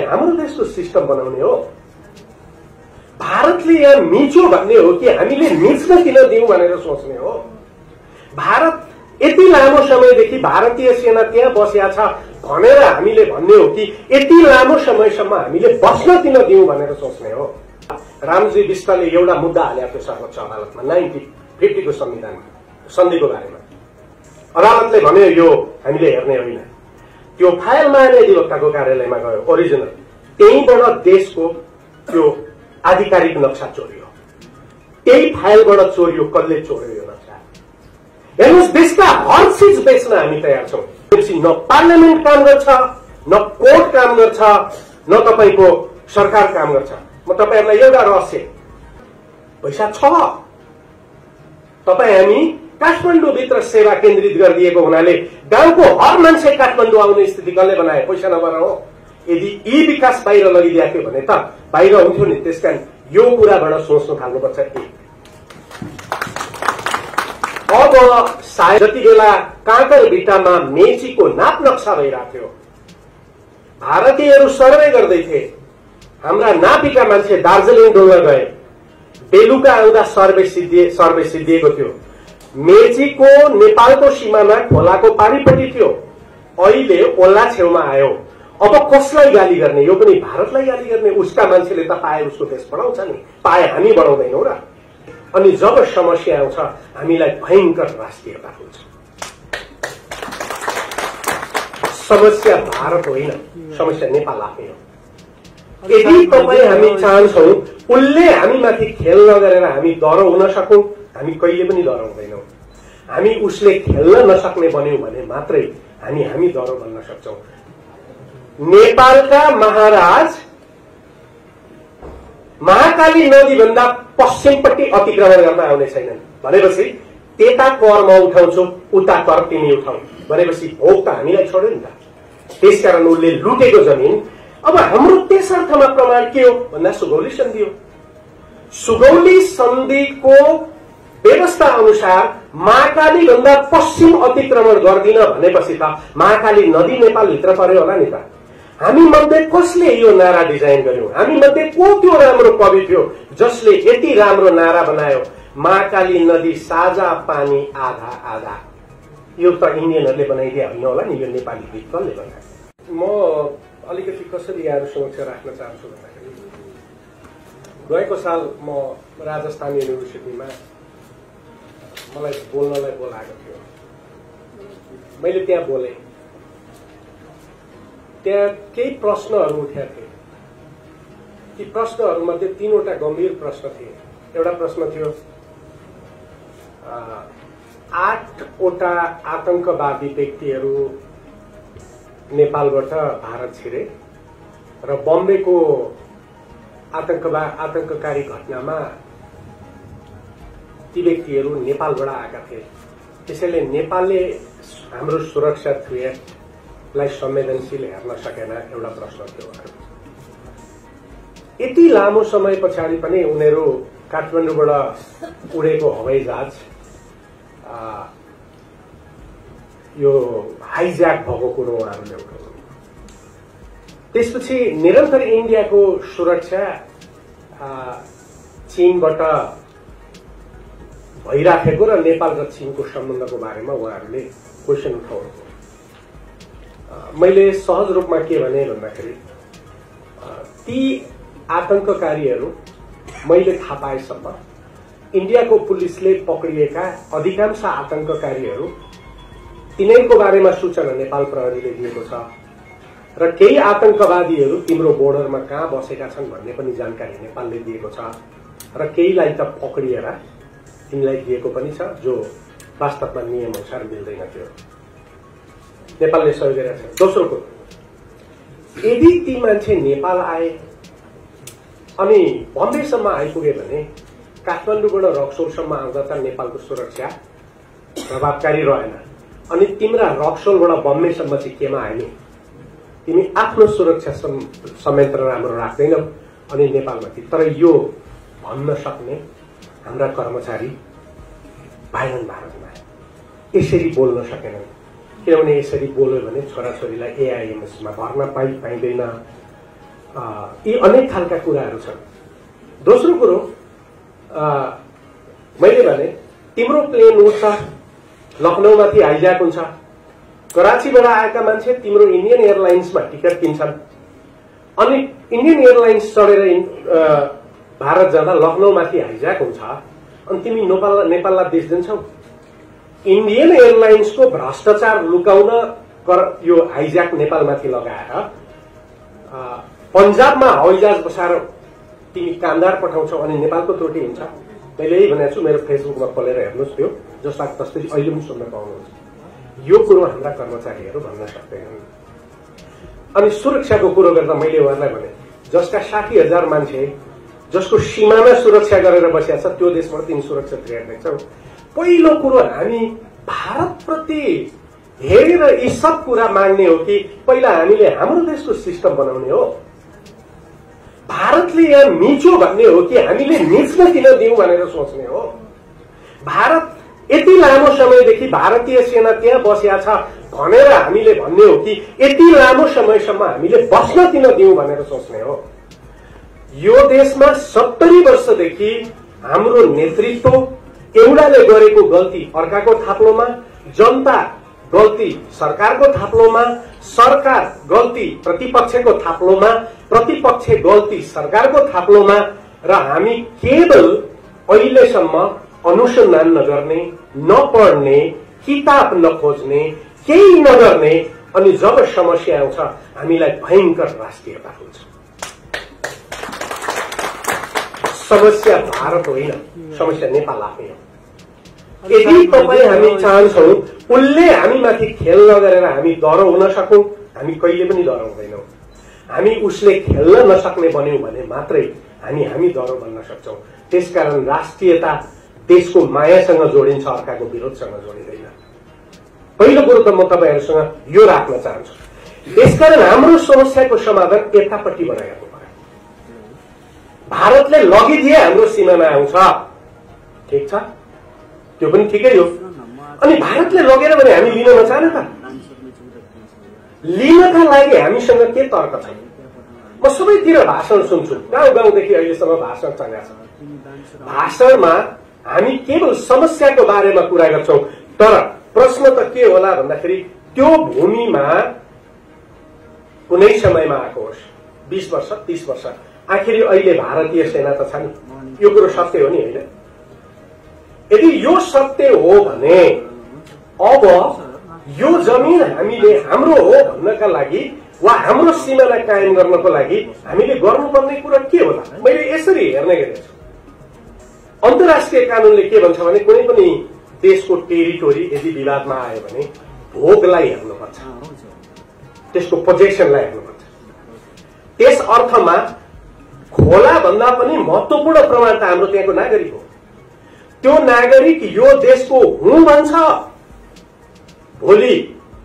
हाम्रो देशको सिस्टम बनाउने हो। भारतले यहाँ मिच्यो भन्ने हो कि हामीले मिच्न किन दिउँ भनेर सोच्ने हो। भारत यति लामो समयदेखि भारतीय सेना त्यहाँ बसेका छ भनेर हामीले भन्ने हो कि यति लामो समयसम्म हामीले बस्न किन दिउँ भनेर सोच्ने हो। रामजी विष्टले एउटा मुद्दा हालेको थियो सर्वोच्च अदालतमा 1950 को संविधान सन्धिको बारेमा। अदालतले भन्यो यो हामीले हेर्ने होइन। त्यो फाइल महाधिवक्ताको कार्यालयमा गयो ओरिजिनल, त्यहीबाट देशको त्यो आधिकारिक नक्सा चोरियो। त्यही फाइलबाट चोरियो। कसले चोर्यो यो नक्सा? हेर्नुहोस्, देशका हर चिज बेच्न हामी तयार छौँ। न पार्लियामेन्ट काम गर्छ, न कोर्ट काम गर्छ, न तपाईको सरकार काम गर्छ। म तपाईहरुलाई एउटा रहस्य, पैसा छ। तपाई हामी काठमाडौँभित्र सेवा केन्द्रित गरिदिएको हुनाले गाउँको हर मान्छे काठमाडौँ आउने स्थिति कसले बनाए? पैसा नभएर हो। यदि यी विकास बाहिर लगिदिएको थियो भने त बाहिर हुन्थ्यो नि। त्यसकारण यो कुराबाट सोच्न थाल्नुपर्छ। अब सायद जति बेला काँकर भिट्टामा मेचीको नाप नक्सा भइरहेको थियो, भारतीयहरू सर्वे गर्दै थिए। हाम्रा नापीका मान्छे दार्जिलिङ डुल्न गए, बेलुका आउँदा सर्वे सिद्धिएको थियो। मेचीको नेपालको सीमामा खोलाको पारिपट्टि थियो, अहिले ओल्ला छेउमा आयो। अब कसलाई गाली गर्ने? यो पनि भारतलाई गाली गर्ने। उसका मान्छेले त पाए उसको देश बढाउँछ नि, पाए हामी बढाउँदैनौ र। अनि जब समस्या आउँछ हामीलाई भयंकर राष्ट्रियता हुन्छ। समस्या भारत होइन, समस्या नेपाल आफै हो। यदि तपाईँ हामी चाहन्छौँ उसले हामीमाथि खेल नगरेर हामी डराउ हुन सकौं, हामी कहिले पनि डराउँदैनौं। हामी उसले खेल्न नसक्ने बन्यौं भने मात्रै हामी डराउ बन्न सक्छौं। नेपालका महाराज महाकाली नदी भन्दा पश्चिमपट्टि अतिक्रमण गर्न आउने छैनन् भनेपछि त्यता कर म उठाउँछु, उता कर तिमी उठाउ भनेपछि भोग त हामीलाई छोड्यो नि त। त्यसकारण उसले लुटेको जमिन। अब हाम्रो त्यस अर्थमा प्रमाण के हो भन्दा सुगौली सन्धि हो। सुगौली सन्धिको व्यवस्था अनुसार महाकाली भन्दा पश्चिम अतिक्रमण गर्दिन भनेपछि त महाकाली नदी नेपालभित्र पर्यो होला नि त। हामी मध्ये कसले यो नारा डिजाइन गर्यो? हामी मध्ये को त्यो राम्रो कवि थियो जसले यति राम्रो नारा बनायो, महाकाली नदी साझा पानी आधा आधा? यो त इन्डियनहरूले बनाइदिए होइन होला नि, यो नेपाली गीत कसले बनायो? म अलिकति कसरी यहाँहरु समक्ष राख्न चाहन्छु भन्दाखेरि, गएको साल म राजस्थान युनिभर्सिटीमा मलाई बोल्नलाई बोलाएको थियो। मैले त्यहाँ बोले। त्यहाँ केही प्रश्नहरू उठेका थिए। ती प्रश्नहरूमध्ये 3 वटा गम्भीर प्रश्न थिए। एउटा प्रश्न थियो 8 वटा आतंकवादी व्यक्तिहरू नेपालबाट भारत छिरे र बम्बेको आतंककारी घटनामा ती व्यक्तिहरू नेपालबाट आएका थिए। त्यसैले नेपालले हाम्रो सुरक्षा थ्रेटलाई संवेदनशील हेर्न सकेन, एउटा प्रश्न थियो। यति लामो समय पछाडि पनि उनीहरू काठमाडौँबाट उडेको हवाईजहाज यो हाइज्याक भएको कुरो उहाँहरूले उठाउनु। त्यसपछि निरन्तर इन्डियाको सुरक्षा चीनबाट भइराखेको र नेपाल र चीनको सम्बन्धको बारेमा उहाँहरूले क्वेसन उठाउनु। मैले सहज रूपमा के भने भन्दाखेरि, ती आतंककारीहरू मैले थाहा पाएसम्म इन्डियाको पुलिसले पक्रिएका अधिकांश आतंककारीहरू तिनीहरूको बारेमा सूचना नेपाल प्रहरीले दिएको छ र केही आतंकवादीहरू तिम्रो बोर्डरमा कहाँ बसेका छन् भन्ने पनि जानकारी नेपालले दिएको छ र केहीलाई त पक्रिएर तिमीलाई दिएको पनि छ, जो वास्तवमा नियम अनुसार मिल्दैन थियो। नेपालले सहयोग गरेको छ। दोस्रो कुरो, यदि ती मान्छे नेपाल आए अनि बम्बेसम्म आइपुगे भने काठमाडौँबाट रक्सोलसम्म आउँदा त नेपालको सुरक्षा प्रभावकारी रहेन। अनि तिम्रा रक्सोलबाट बम्बेसम्म चाहिँ केमा आयो? तिमी आफ्नो सुरक्षा संयन्त्र राम्रो राख्दैनौ अनि नेपालमाथि। तर यो भन्न सक्ने हाम्रा कर्मचारी बाहिरन भारतमा यसरी बोल्न सकेनन्। किनभने यसरी बोल्यो भने छोराछोरीलाई एआइएमएसमा भर्न पाइँदैन, यी अनेक खालका कुराहरू छन्। दोस्रो कुरो मैले भने तिम्रो प्लेन उड्छ, लखनऊमाथि हाइज्याक हुन्छ, कराचीबाट आएका मान्छे तिम्रो इन्डियन एयरलाइन्समा टिकट किन्छन्, अनि इन्डियन एयरलाइन्स चढेर भारत जाँदा लखनऊमाथि हाइज्याक हुन्छ, अनि तिमी नेपाललाई देश दिन्छौ। इन्डियन एयरलाइन्सको भ्रष्टाचार लुकाउन यो हाइज्याक नेपालमाथि लगाएर पन्जाबमा हवाईजहाज बसाएर तिमी कामदार पठाउँछौ अनि नेपालको त्रुटि हुन्छ। मैले यही भनेको छु, मेरो फेसबुकमा खोलेर हेर्नुहोस्, त्यो जसलाई तस्तरी अहिले पनि सुन्न पाउनुहुन्छ। यो कुरो हाम्रा कर्मचारीहरू भन्न सक्दैनन्। अनि सुरक्षाको कुरो गर्दा मैले उहाँलाई भने जसका 60,000 मान्छे जसको सीमामा सुरक्षा गरेर बसेका छ त्यो देशबाट तिमी सुरक्षित हेर्दैछौ। पहिलो कुरो हामी भारतप्रति हेरेर यी सब कुरा माग्ने हो कि पहिला हामीले हाम्रो देशको सिस्टम बनाउने हो? भारतले यहाँ मिचो भन्ने हो कि हामीले मिच्न किन दिउँ भनेर सोच्ने हो? भारत यति लामो समयदेखि भारतीय सेना त्यहाँ बसेका छ भनेर हामीले भन्ने हो कि यति लामो समयसम्म हामीले बस्न किन दिउँ भनेर सोच्ने हो? यो देशमा 70 वर्षदेखि हाम्रो नेतृत्व एउटाले गरेको गल्ती अर्काको थाप्लोमा, जनता गल्ती सरकारको थाप्लोमा, सरकार गल्ती प्रतिपक्षको थाप्लोमा, प्रतिपक्ष गल्ती सरकारको थाप्लोमा, र हामी केवल अहिलेसम्म अनुसन्धान नगर्ने, नपढ्ने, किताब नखोज्ने, केही नगर्ने, अनि जब समस्या आउँछ हामीलाई भयंकर राष्ट्रियता हुन्छ। समस्या भारत होइन, समस्या नेपाल आफै हो। यदि तपाईँ हामी चाहन्छौँ उसले हामीमाथि खेल नगरेर हामी डरो हुन सकौं, हामी कहिले पनि डराउँदैनौं। हामी उसले खेल्न नसक्ने बन्यौं भने मात्रै हामी डरो बन्न सक्छौं। त्यसकारण राष्ट्रियता देशको मायासँग जोडिन्छ, अर्काको विरोधसँग जोडिँदैन। पहिलो कुरो त म तपाईहरुसँग यो राख्न चाहन्छु। त्यसकारण हाम्रो समस्याको समाधान यतापट्टि बनाएको पर्यो। भारतले लगिदिए हाम्रो सीमामा आउँछ, ठीक छ, त्यो पनि ठिकै हो। अनि भारतले लगेर भने हामी लिन नचाहने त? लिनका लागि हामीसँग के तर्क छ? म सबैतिर भाषण सुन्छु, गाउँ गाउँदेखि अहिलेसम्म भाषण चलेको छ। भाषणमा हामी केवल समस्याको बारेमा कुरा गर्छौं, तर प्रश्न त के होला भन्दाखेरि त्यो भूमिमा कुनै समयमा आएको होस्, 20 वर्ष 30 वर्ष, आखिर अहिले भारतीय सेना त छ नि। यो कुरो सत्य हो नि, होइन? यदि यो सत्य हो भने अब यो जमिन हामीले हाम्रो हो भन्नका लागि वा हाम्रो सीमालाई कायम गर्नको लागि हामीले गर्नुपर्ने कुरा के होला? मैले यसरी हेर्ने गरेको छु। अन्तर्राष्ट्रिय कानूनले के भन्छ भने कुनै पनि देशको टेरिटोरी यदि विवादमा आयो भने भोगलाई हेर्नुपर्छ, त्यसको पोजेसनलाई हेर्नुपर्छ। त्यस अर्थमा खोला भन्दा पनि महत्त्वपूर्ण प्रमाण त हाम्रो त्यहाँको नागरिक हो। त्यो नागरिक यो देशको हुँ भन्छ। भोलि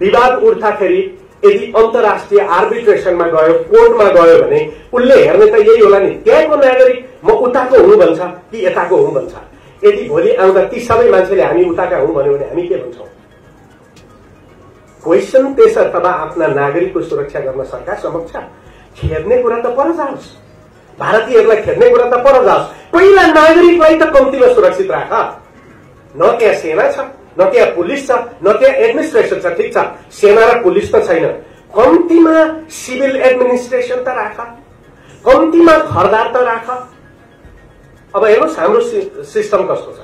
विवाद उठ्दाखेरि यदि अन्तर्राष्ट्रिय आर्बिट्रेसनमा गयो, कोर्टमा गयो भने उसले हेर्ने त यही होला नि, त्यहाँको नागरिक म उताको हुँ भन्छ कि यताको हुँ भन्छ। यदि भोलि आउँदा ती सबै मान्छेले हामी उताका हुँ भन्यो भने हामी के भन्छौं? क्वेशन त्यसर्थ आफ्ना नागरिकको सुरक्षा गर्न सरकार समक्ष खेद्ने कुरा त पर जाओस्, भारतीयहरूलाई खेद्ने कुरा त पर जाओस्। पहिला नागरिकलाई त कम्तीमा सुरक्षित राख। न त्यहाँ सेना छ, न त्यहाँ पुलिस छ, न त्यहाँ एडमिनिस्ट्रेसन छ, ठीक छ, सेना र पुलिस त छैन, कम्तीमा सिभिल एडमिनिस्ट्रेसन त राख, कम्तीमा खरदार त राख। अब हेर्नुहोस् हाम्रो सिस्टम कस्तो छ।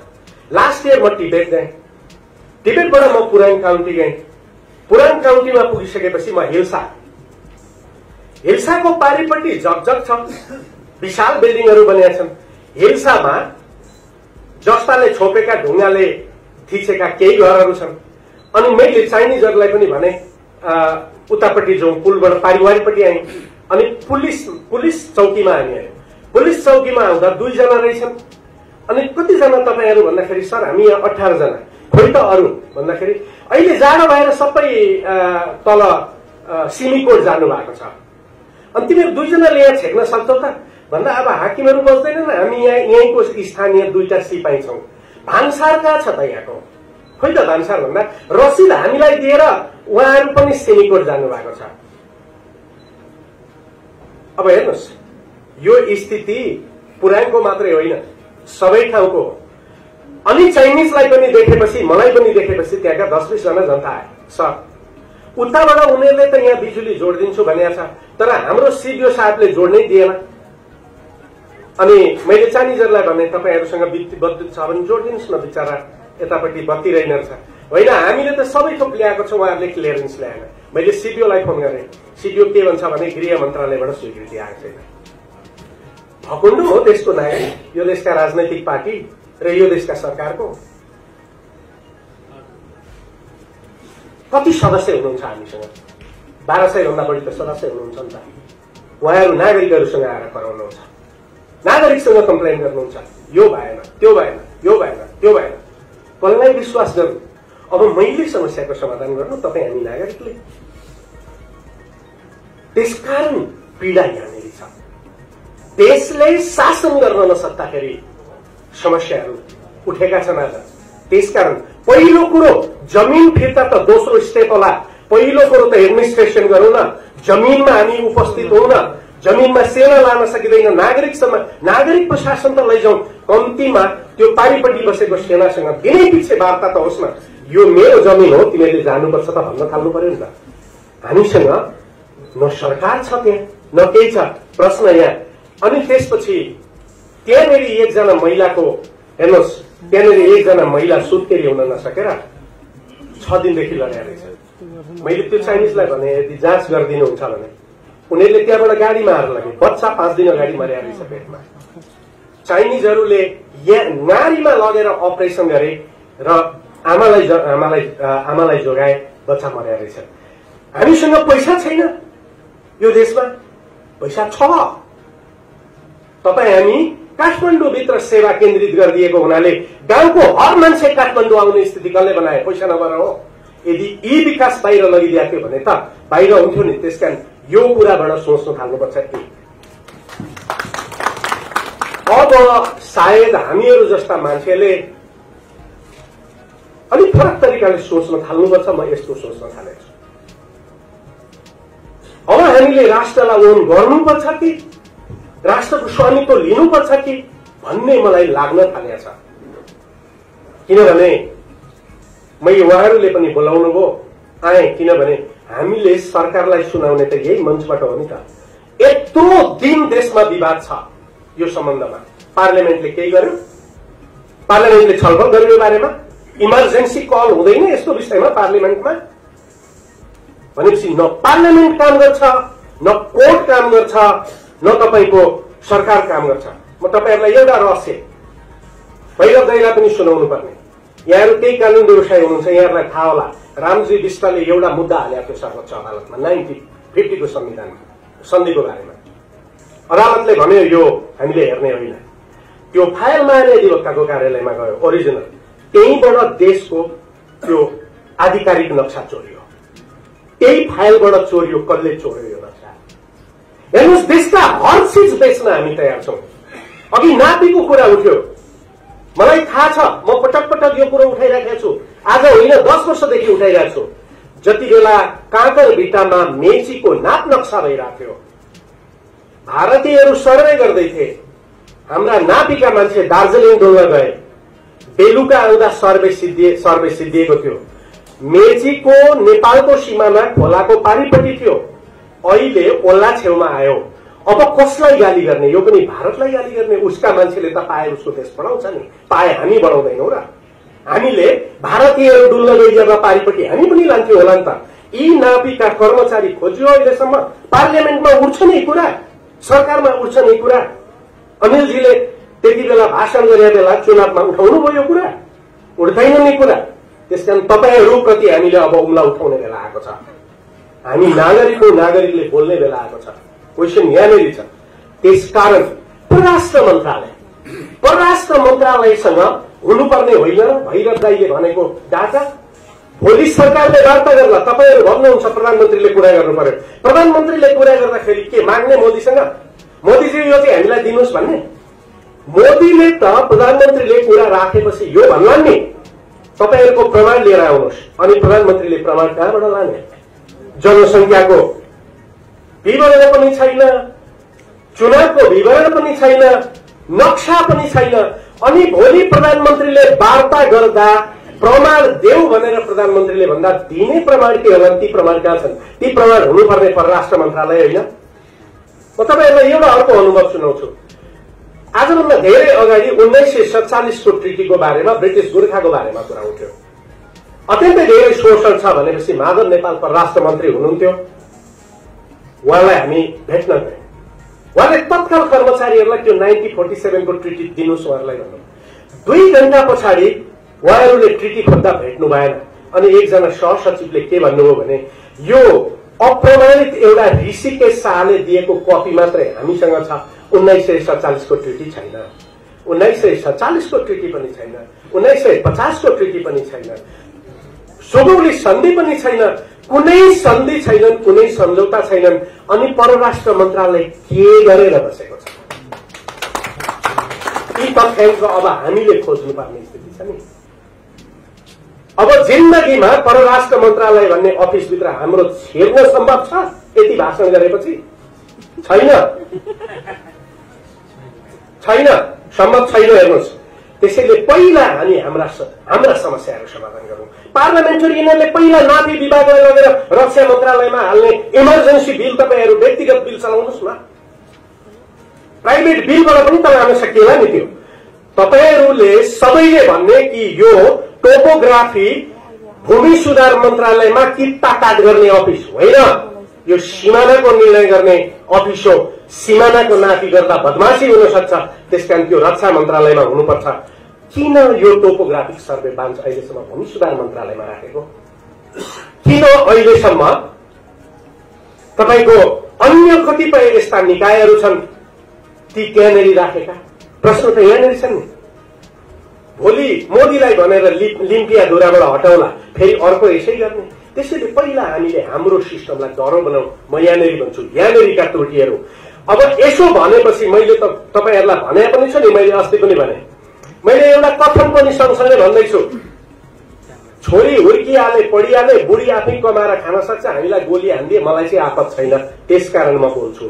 लास्ट इयर म टिबेट गएँ, टिबेटबाट म पुराङ काउन्टी गएँ, पुराङ काउन्टीमा पुगिसकेपछि म हिल्साको पारिपट्टि जगजग छ, विशाल बिल्डिङहरू बनेका छन्। हिल्सामा जस्ताले छोपेका ढुङ्गाले थिचेका केही घरहरू छन्। अनि मैले चाइनिजहरूलाई पनि भने उतापट्टि जाउँ, पुलबाट पारिवारिपट्टि आएँ। अनि पुलिस चौकीमा हामी आयौँ। पुलिस चौकीमा आउँदा 2 जना रहेछन्। अनि कतिजना तपाईहरु भन्दाखेरि सर हामी यहाँ 18 जना। खोइ त अरु भन्दाखेरि अहिले जाडो भएर सबै तल सिमीकोट जानु भएको छ। अनि तिमीहरु 2 जनाले यहाँ छेक्न सक्छौ त भन्दा अब हाकिमहरु बस्दैनन्, हामी यहीँको स्थानीय 2टा सिपाही छौं। भान्सार कहाँ छ त यहाँको? खोइ त भान्सार भन्दा रसिद हामीलाई दिएर उहाँहरु पनि सिमीकोट जानु भएको छ। अब हेर्नुहोस्, यो स्थिति पुरानको मात्रै होइन, सबै ठाउँको हो। अनि चाइनिजलाई पनि देखेपछि, मलाई पनि देखेपछि त्यहाँका 10-20 जना जनता आए। सर, उताबाट उनीहरूले त यहाँ बिजुली जोडिदिन्छु भनेको छ, तर हाम्रो सिडिओ साहबले जोड्नै दिएन। अनि मैले चाइनिजहरूलाई भने तपाईँहरूसँग विद्युत छ भने जोडिदिनुहोस् न, बिचरा यतापट्टि बत्ती रहेनछ। होइन, हामीले त सबै थोक ल्याएको छौँ, उहाँहरूले क्लियरेन्स ल्याएन। मैले सिडिओलाई फोन गरेँ, सिडिओ के भन्छ भने गृह मन्त्रालयबाट स्वीकृति आएको छैन। भकुण्डो हो देशको नागरिक, यो देशका राजनैतिक पार्टी र यो देशका सरकारको। कति सदस्य हुनुहुन्छ हामीसँग? 1200 भन्दा बढी त सदस्य हुनुहुन्छ नि त। उहाँहरू नागरिकहरूसँग आएर कराउनुहुन्छ, नागरिकसँग कम्प्लेन गर्नुहुन्छ, यो भएन, त्यो भएन, यो भएन, त्यो भएन। कसलाई विश्वास गर्नु? अब मैले समस्याको समाधान गर्नु, तपाईँ हामी नागरिकले। त्यसकारण पीडा यहाँनिर छ। देशले शासन गर्न नसक्दाखेरि समस्याहरू उठेका छन् आज। त्यसकारण पहिलो कुरो जमिन फिर्ता त दोस्रो स्टेप होला। पहिलो कुरो त एडमिनिस्ट्रेसन गरौँ न, जमिनमा हामी उपस्थित हौँ न। जमिनमा सेना लान सकिँदैन, नागरिक प्रशासन त लैजाउँ। कम्तीमा त्यो पारिपट्टि बसेको सेनासँग दिनै पछि वार्ता त होस् न, यो मेरो जमिन हो, तिमीले जानुपर्छ त भन्न थाल्नु पर्यो नि त। हामीसँग न सरकार छ त्यहाँ, न केही छ। प्रश्न यहाँ। अनि त्यसपछि त्यहाँनिर एकजना महिलाको, हेर्नुहोस्, त्यहाँनिर एकजना महिला सुत्केरी हुन नसकेर 6 दिनदेखि लड्या रहेछ। मैले त्यो चाइनिजलाई भने यदि जाँच गरिदिनुहुन्छ भने उनीहरूले त्यहाँबाट गाडीमा हार लगे। बच्चा 5 दिन अगाडि मर्या रहेछ पेटमा। चाइनिजहरूले यहाँ नारीमा लगेर अपरेसन गरे र आमालाई जोगाए, बच्चा मर्या रहेछ। हामीसँग पैसा छैन, यो देशमा पैसा छ। तपाईँ हामी काठमाडौँभित्र सेवा केन्द्रित गरिदिएको हुनाले गाउँको हर मान्छे काठमाडौँ आउने स्थिति कसले बनाए? पैसा नभएर हो। यदि यी विकास बाहिर लगिदिएको थियो भने त बाहिर हुन्थ्यो नि। त्यसकारण यो कुराबाट सोच्न थाल्नुपर्छ कि अब सायद हामीहरू जस्ता मान्छेले अलिक फरक तरिकाले सोच्न थाल्नुपर्छ। म यस्तो सोच्न थालेको छु। अब हामीले राष्ट्रलाई ओन गर्नुपर्छ कि राष्ट्रको स्वामित्व लिनुपर्छ कि भन्ने मलाई लाग्न थालेको छ। किनभने मैले उहाँहरूले पनि बोलाउनु भयो, आए। किनभने हामीले सरकारलाई सुनाउने त यही मञ्चबाट हो नि त। यत्रो दिन देशमा विवाद छ यो सम्बन्धमा। पार्लियामेन्टले केही गर्यो? पार्लियामेन्टले छलफल गर्यो यो बारेमा? इमर्जेन्सी कल हुँदैन यस्तो विषयमा पार्लियामेन्टमा? भनेपछि न पार्लियामेन्ट काम गर्छ, न कोर्ट काम गर्छ, न तपाईँको सरकार काम गर्छ। म तपाईँहरूलाई एउटा रहस्य भैरव दाइलाई पनि सुनाउनु पर्ने। यहाँहरू केही कानून व्यवसायी हुनुहुन्छ, यहाँहरूलाई थाहा होला। रामजी विष्टले एउटा मुद्दा हालेको थियो सर्वोच्च अदालतमा 1950 को सन्धिको बारेमा। अदालतले भन्यो यो हामीले हेर्ने होइन। त्यो फाइल महाले अधिवक्ताको कार्यालयमा गयो, ओरिजिनल। त्यहीँबाट देशको त्यो आधिकारिक नक्सा चोरियो। त्यही फाइलबाट चोरियो। कसले चोर्यो यो नक्सा? हेर्नुहोस्, देशका हर चिज बेच्न हामी तयार छौँ। अघि नापीको कुरा उठ्यो, मलाई थाहा छ। म पटक पटक यो कुरो उठाइराखेको छु। आज होइन, 10 वर्षदेखि उठाइरहेको छु। जति बेला काँकर भिट्टामा मेचीको नाप नक्सा भइरहेको थियो, भारतीयहरू सर्वे गर्दै थिए। हाम्रा नापीका मान्छे दार्जिलिङ डोल्न गए, बेलुका आउँदा सर्वे सिद्धिएको थियो। मेचीको नेपालको सीमामा खोलाको पारिपट्टि थियो, अहिले ओल्ला छेउमा आयो। अब कसलाई गाली गर्ने? यो पनि भारतलाई गाली गर्ने? उसका मान्छेले त पाए उसको देश बढाउँछ नि, पाए हामी बढाउँदैनौँ र? हामीले भारतीयहरू डुल्न गइदिएमा पारिपट्टि हामी पनि लान्थ्यौँ होला नि त। यी नापीका कर्मचारी खोजियो अहिलेसम्म। पार्लियामेन्टमा उठ्छ नि कुरा, सरकारमा उठ्छ नि कुरा। अनिलजीले त्यति बेला भाषण गरे बेला चुनावमा उठाउनु भयो यो कुरा, उठ्दैन नि कुरा। त्यसकारण तपाईँहरूप्रति हामीले अब उम्ला उठाउने बेला आएको छ। हामी नागरिकले बोल्ने बेला आएको छ। क्वेसन यहाँनिर छ। त्यसकारण परराष्ट्र मन्त्रालयसँग हुनुपर्ने होइन भैरव दाइले भनेको डाटा। भोलि सरकारले वार्ता गर्ला, तपाईँहरू भन्नुहुन्छ प्रधानमन्त्रीले कुरा गर्नु पर्यो। प्रधानमन्त्रीले कुरा गर्दाखेरि के माग्ने मोदीसँग? मोदीजी यो चाहिँ हामीलाई दिनुहोस् भन्ने? मोदीले त प्रधानमन्त्रीले कुरा राखेपछि यो भन्ला नि तपाईँहरूको प्रमाण लिएर आउनुहोस्। अनि प्रधानमन्त्रीले प्रमाण कहाँबाट लाने? जनसङ्ख्याको विवरण पनि छैन, चुनावको विवरण पनि छैन, नक्सा पनि छैन। अनि भोलि प्रधानमन्त्रीले वार्ता गर्दा प्रमाण देऊ भनेर प्रधानमन्त्रीले भन्दा दिने प्रमाण के होला? ती प्रमाण कहाँ छन्? ती प्रमाण हुनुपर्ने परराष्ट्र मन्त्रालय होइन? म तपाईहरुलाई एउटा अर्को अनुभव सुनाउँछु। आजभन्दा धेरै अगाडि 1947 को ट्रिटीको बारेमा, ब्रिटिश गोर्खाको बारेमा कुरा उठ्यो। अत्यन्तै धेरै शोषण छ भनेपछि माधव नेपाल परराष्ट्र मन्त्री हुनुहुन्थ्यो। उहाँलाई हामी भेट्न गयौं। उहाँले तत्काल कर्मचारीहरूलाई त्यो 1947 को ट्रिटी दिनुस् उहाँहरूलाई भन्नु। 2 घण्टा पछाडि उहाँहरूले ट्रिटी खोज्दा भेट्नु भएन। अनि एकजना सहसचिवले के भन्नुभयो भने यो अप्रमाणित एउटा ऋषिकेश शाहले दिएको कपी मात्रै हामीसँग छ, 1947 को ट्रिटी छैन, 1947 को ट्रिटी पनि छैन, 1950 को ट्रिटी पनि छैन, सुगौली सन्धि पनि छैन, कुनै सन्धि छैनन्, कुनै सम्झौता छैनन्। अनि परराष्ट्र मन्त्रालय के गरेर बसेको छ? यी तथ्याङ्क अब हामीले खोज्नुपर्ने स्थिति छ नि। अब जिन्दगीमा परराष्ट्र मन्त्रालय भन्ने अफिसभित्र हाम्रो छिर्न सम्भव छ यति भाषण गरेपछि? छैन, छैन, सम्भव छैन। हेर्नुहोस्, त्यसैले पहिला हामी हाम्रा समस्याहरू समाधान गरौं। पार्लियामेन्टेरियनले पहिला नाफी विभागलाई लगेर रक्षा मन्त्रालयमा हाल्ने इमर्जेन्सी बिल तपाईहरु व्यक्तिगत बिल चलाउनुस् न। प्राइभेट बिलबाट पनि त लान सकिएला नि त्यो। तपाईहरुले सबैले भन्ने कि यो टोपोग्राफी भूमि सुधार मन्त्रालयमा किता काट गर्ने अफिस होइन, यो सिमानाको निर्णय गर्ने अफिस हो। सिमानाको नाफी गर्दा बदमाशी हुन सक्छ, त्यसकारण त्यो रक्षा मन्त्रालयमा हुनुपर्छ। किन यो टोपोग्राफिक सर्वे बान्च अहिलेसम्म भूमि सुधार मन्त्रालयमा राखेको? किन अहिलेसम्म तपाईको अन्य कतिपय यस्ता निकायहरू छन् ती त्यहाँनेरि राखेका? प्रश्न त यहाँनेरि छन् नि। भोलि मोदीलाई भनेर लिम्पिया धुराबाट हटाउला, फेरि अर्को यसै गर्ने। त्यसैले पहिला हामीले हाम्रो सिस्टमलाई डरो बनाऊ। म यहाँनेरि भन्छु, यहाँनेरिका त्रुटिहरू। अब यसो भनेपछि मैले त तपाईहरुलाई भने पनि छ नि, मैले अस्ति पनि भने, मैले एउटा कथन पनि सँगसँगै भन्दैछु। छोरी हुर्किहाले, पढिहाले, बुढी आफै कमाएर खान सक्छ, हामीलाई गोली हान्दिए मलाई चाहिँ आपत छैन, त्यसकारण म बोल्छु।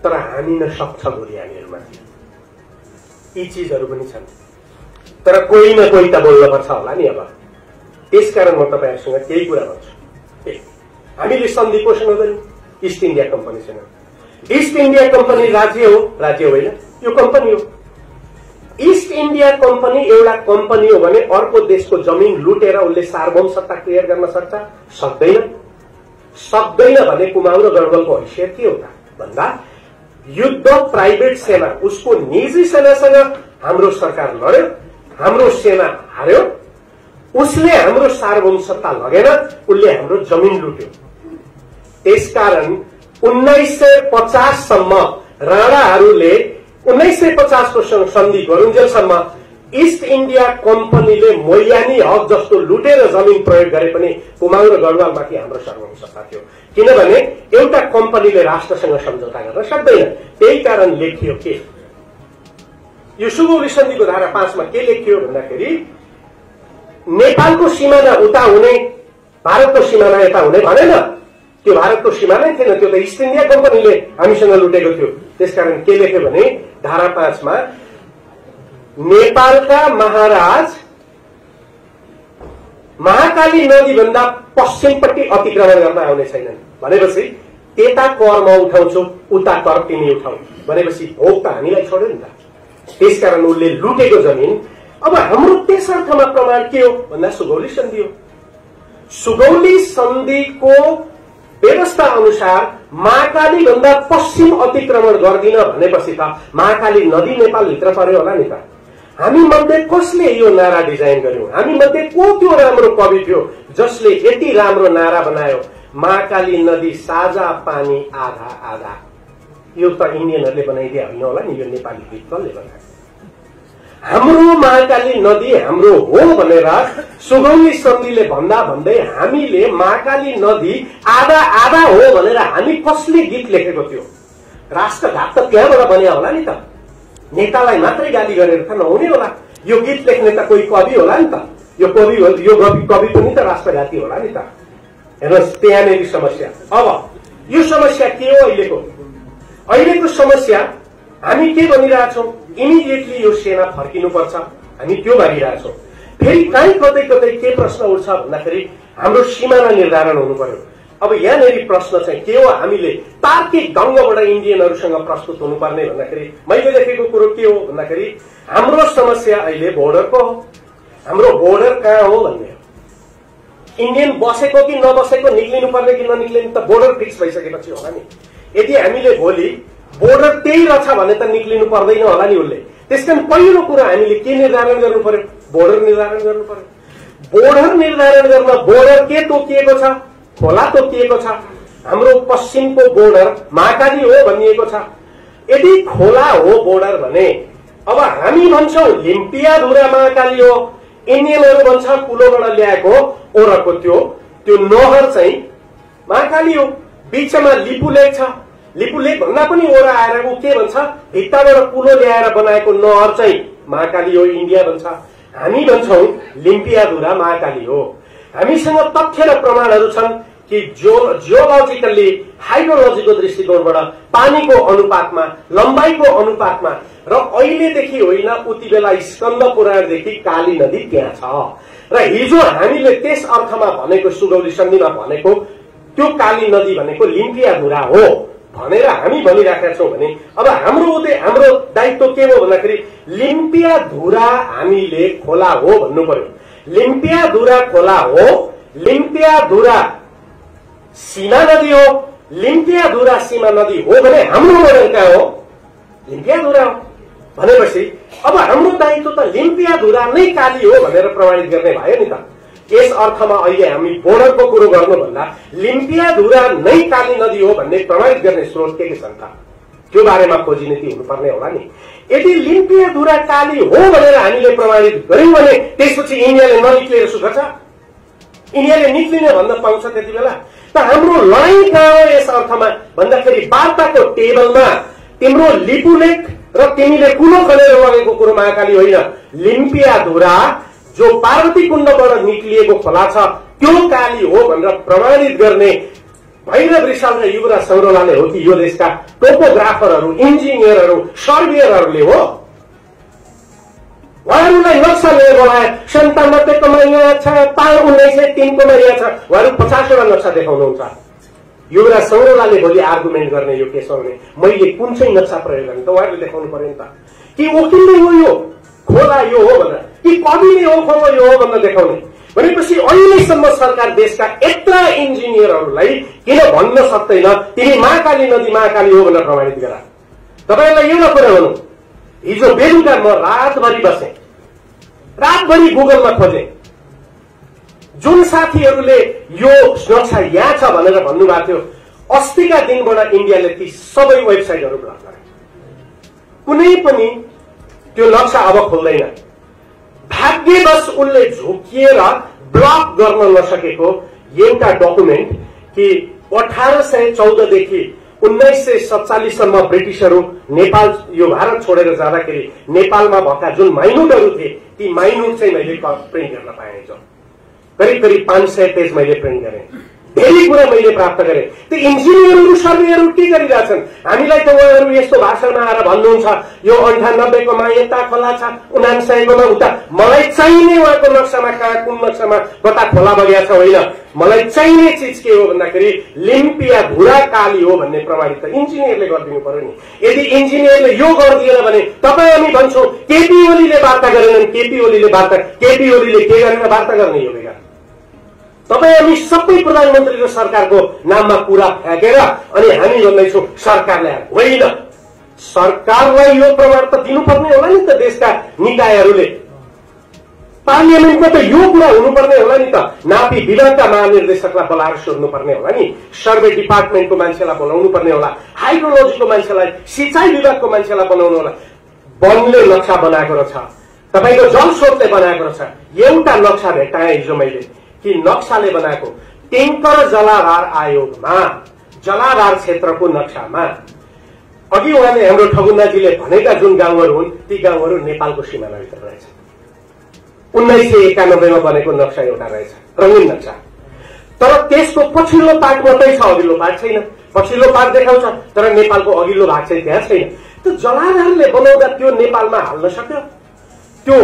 तर हानिन सक्छ गोली हामीहरुमाथि, यी चीजहरू पनि छन्। तर कोही न कोही त बोल्नुपर्छ होला नि। अब त्यसकारण म तपाईहरुसँग केही कुरा भन्छु। हामीले सन्धि पोषण गर्यौं इस्ट इन्डिया कम्पनीसँग। इस्ट इन्डिया कम्पनी राज्य हो, राज्य होइन, यो कम्पनी हो। इस्ट इन्डिया कम्पनी एउटा कम्पनी हो भने अर्को देशको जमिन लुटेर उसले सार्वभौम सत्ता क्लियर गर्न सक्छ? सक्दैन। सक्दैन भने कुमाउँ र गढवालको हैसियत के हो त भन्दा युद्ध प्राइभेट सेना, उसको निजी सेनासँग हाम्रो सरकार लड्यो, हाम्रो सेना हार्यो, उसले हाम्रो सार्वभौम सत्ता लगेन, उसले हाम्रो जमिन लुट्यो। त्यसकारण 1950 सम्म राणाहरूले 1950 को सन्धि गरुन्जेलसम्म इस्ट इन्डिया कम्पनीले मोयानी हक जस्तो लुटेर जमिन प्रयोग गरे पनि कुमाउँ र गढवालमाथि हाम्रो सार्वभौम सत्ता थियो। किनभने एउटा कम्पनीले राष्ट्रसँग सम्झौता गर्न सक्दैन। त्यही कारण लेखियो के, यो सुगौली सन्धिको धारा 5 मा के लेखियो भन्दाखेरि नेपालको सिमाना उता हुने, भारतको सिमाना यता हुने भनेन। त्यो भारतको सिमानै थिएन, त्यो त इस्ट इन्डिया कम्पनीले हामीसँग लुटेको थियो। त्यसकारण के लेख्यो भने धारा 5 मा नेपालका महाराज महाकाली नदी भन्दा पश्चिमपट्टि अतिक्रमण गर्न आउने छैनन् भनेपछि त्यता कर म उठाउँछु, उता कर तिमी उठाउ भनेपछि भोग त हामीलाई छोड्यो नि त। त्यसकारण उसले लुटेको जमिन। अब हाम्रो त्यस अर्थमा प्रमाण के हो भन्दा सुगौली सन्धि हो। सुगौली सन्धिको व्यवस्था अनुसार महाकाली भन्दा पश्चिम अतिक्रमण गर्दिन भनेपछि त महाकाली नदी नेपालभित्र पर्यो होला नि त। हामी मध्ये कसले यो नारा डिजाइन गर्यौं? हामी मध्ये को त्यो राम्रो कवि थियो जसले यति राम्रो नारा बनायो, महाकाली नदी साझा पानी आधा आधा? यो त इन्डियनहरूले बनाइदिए होइन होला नि, यो नेपाली गीत कसले बनायो? हाम्रो महाकाली नदी हाम्रो हो भनेर सुगौली सन्धिले भन्दा भन्दै हामीले महाकाली नदी आधा आधा हो भनेर हामी कसले गीत लेखेको थियो? राष्ट्रघात त त्यहाँबाट बन्या होला नि त। नेतालाई मात्रै गाली गरेर त नहुने होला। यो गीत लेख्ने त कोही कवि होला नि त। यो कवि पनि त राष्ट्रघाती होला नि त। हेर्नुहोस्, त्यहाँनेरि समस्या। अब यो समस्या के हो अहिलेको? अहिलेको समस्या हामी के भनिरहेछौं, इमिडिएटली यो सेना फर्किनुपर्छ, हामी त्यो भनिरहेछौं। फेरि कहीँ कतै कतै के प्रश्न उठ्छ भन्दाखेरि हाम्रो सीमाना निर्धारण हुनु पर्यो। अब यहाँनिर प्रश्न चाहिँ के हो, हामीले तार्किक ढंगबाट इन्डियनहरूसँग प्रस्तुत हुनुपर्ने भन्दाखेरि मैले देखेको कुरो के हो भन्दाखेरि हाम्रो समस्या अहिले बोर्डरको हो। हाम्रो बोर्डर कहाँ हो भन्ने हो। इन्डियन बसेको कि नबसेको, निक्लिनु पर्ने कि ननिक्लिनु त बोर्डर फिक्स भइसकेपछि होला नि। यदि हामीले भोलि बोर्डर त्यही रहेछ भने त निक्लिनु पर्दैन होला नि उसले। त्यसकारण पहिलो कुरा हामीले के निर्धारण गर्नु पर्यो, बोर्डर निर्धारण गर्नु पर्यो। बोर्डर निर्धारण गर्न बोर्डर के तोकिएको छ, खोला तोकिएको छ। हाम्रो पश्चिमको बोर्डर महाकाली हो भनिएको छ। यदि खोला हो बोर्डर भने अब हामी भन्छौं लिम्पियाधुरा महाकाली हो, इन्डियनहरू भन्छ कुलोबाट ल्याएको ओरको त्यो नहर चाहिँ महाकाली हो। बीचमा लिपुलेक छ, लिपुलेक भन्दा पनि ओरा आएर ऊ के भन्छ, भित्ताबाट कुलो ल्याएर बनाएको नहर चाहिँ महाकाली हो, इन्डिया भन्छ। हामी भन्छौं लिम्पियाधुरा महाकाली हो। हामीसँग तथ्य र प्रमाणहरू छन् कि जियोलोजिकल्ली हाइड्रोलोजीको दृष्टिकोणबाट पानीको अनुपातमा, लम्बाइको अनुपातमा र अहिलेदेखि होइन उति बेला स्कन्द पुराणदेखि काली नदी त्यहाँ छ। र हिजो हामीले त्यस अर्थमा भनेको सुगौली सन्धिमा भनेको त्यो काली नदी भनेको लिम्पियाधुरा हो भनेर हामी भनिराखेका छौं भने अब हाम्रो दायित्व के हो भन्दाखेरि लिम्पियाधुरा हामीले खोला हो भन्नु पर्यो। लिम्पियाधुरा खोला हो, लिम्पियाधुरा सीमा नदी हो, लिम्पियाधुरा सीमा नदी हो भने हाम्रो बोर्डर कहाँ हो, लिम्पियाधुरा हो भनेपछि अब हाम्रो दायित्व त लिम्पियाधुरा नै काली हो भनेर प्रमाणित गर्ने भयो नि त। यस अर्थमा अहिले हामी बोर्डरको कुरो गर्नुभन्दा लिम्पियाधुरा नै काली नदी हो भन्ने प्रमाणित गर्ने स्रोत के छन् त, त्यो बारेमा खोजी नीति हुनुपर्ने होला नि। यदि लिम्पियाधुरा काली हो भनेर हामीले प्रमाणित गर्यौं भने त्यसपछि इन्डियाले ननिक्लिएर सुख छ, इन्डियाले निक्लिने भन्न पाउँछ त्यति बेला। त हाम्रो लडाईँ कहाँ हो यस अर्थमा भन्दाखेरि वार्ताको टेबलमा तिम्रो लिपुलेक र तिमीले कुलो खनेर लगेको कुरो महाकाली होइन, लिम्पियाधुरा जो पार्वती कुण्डबाट निक्लिएको खोला छ त्यो काली हो भनेर प्रमाणित गर्ने भैरव रिसाल र युवराज सौरौलाले हो कि यो देशका टोपोग्राफरहरू, इन्जिनियरहरू, सर्वेयरहरूले हो? उहाँहरूलाई नक्सा लिएर बोलाए 97 को यहाँ छ, 1903 को यहाँ छ, उहाँहरू 50 वटा नक्सा देखाउनुहुन्छ। युवराज सौरौलाले भोलि आर्गुमेन्ट गर्ने यो केसहरूले मैले कुन चाहिँ नक्सा प्रयोग गर्ने त उहाँहरूले देखाउनु पर्यो नि त। कि वकिलले हो यो खोला यो हो भनेर, कि कविले हो खोला यो हो भनेर देखाउने भनेपछि अहिलेसम्म सरकार देशका यत्रा इन्जिनियरहरूलाई किन भन्न सक्दैन तिमी महाकाली नदी महाकाली हो भनेर प्रमाणित गरा। तपाईहरुलाई एउटा कुरा भनौं, हिजो बेलुका म रातभरि बसेँ, रातभरि गुगलमा खोजेँ। जुन साथीहरूले यो नक्सा यहाँ छ भनेर भन्नुभएको थियो, अस्तिका दिनबाट इन्डियाले ती सबै वेबसाइटहरू ब्लक गरे। कुनै पनि त्यो नक्सा अब खोल्दैन। भाग्यवश उनले झुकिएर ब्लक गर्न नसकेको एउटा डकुमेन्ट कि 1814 देखि 1947 सम्म ब्रिटिशहरू नेपाल यो भारत छोडेर जाँदाखेरि नेपालमा भएका जुन माइनुटहरू थिए ती माइनुट चाहिँ मैले प्रिन्ट गर्न पाएँ। करिब करिब 500 पेज मैले प्रिन्ट गरेँ। धेरै कुरा मैले प्राप्त गरेँ। त्यो इन्जिनियरहरू सर्वेयरहरू के गरिरहेछन्, हामीलाई त उहाँहरू यस्तो भाषणमा आएर भन्नुहुन्छ यो 98 कोमा यता खोला छ, 99 कोमा उता। मलाई चाहिने उहाँको नक्सामा कहाँ कुन नक्सामा कता खोला बगेको छ होइन, मलाई चाहिने चिज के हो भन्दाखेरि लिम्पियाधुरा काली हो भन्ने प्रमाणित त इन्जिनियरले गरिदिनु पर्यो नि। यदि इन्जिनियरले यो गरिदिएन भने तपाईँ हामी भन्छौँ केपी ओलीले वार्ता गरेनन्, केपी ओलीले के गरेर वार्ता गर्ने यो बेला। तपाईँ हामी सबै प्रधानमन्त्री र सरकारको नाममा कुरा फ्याँकेर अनि हामी भन्दैछौँ सरकारले होइन। सरकारलाई यो प्रमाण त दिनुपर्ने होला नि त, देशका निकायहरूले पार्लियामेन्टमा त यो कुरा हुनुपर्ने होला नि त। नापी विभागका महानिर्देशकलाई बोलाएर सोध्नुपर्ने होला नि, सर्वे डिपार्टमेन्टको मान्छेलाई बोलाउनु पर्ने होला, हाइड्रोलोजीको मान्छेलाई, सिंचाई विभागको मान्छेलाई बनाउनु होला। वनले नक्सा बनाएको रहेछ, तपाईँको जल स्रोतले बनाएको रहेछ। एउटा नक्सा भेट्टाएँ हिजो मैले कि नक्साले बनाएको टेङ्कर जलाधार आयोगमा जलाधार क्षेत्रको नक्सामा अघि उहाँले हाम्रो ठगुन्नाजीले भनेका जुन गाउँहरू हुन् ती गाउँहरू नेपालको सीमानाभित्र रहेछ। 1991 मा बनेको नक्सा एउटा रहेछ, रङ्गीन नक्सा। तर त्यसको पछिल्लो पार्ट मात्रै छ, अघिल्लो पार्ट छैन। पछिल्लो भाग देखाउँछ तर नेपालको अघिल्लो भाग चाहिँ त्यहाँ छैन। त्यो जलाधारले बनाउँदा त्यो नेपालमा हाल्न सक्यो? त्यो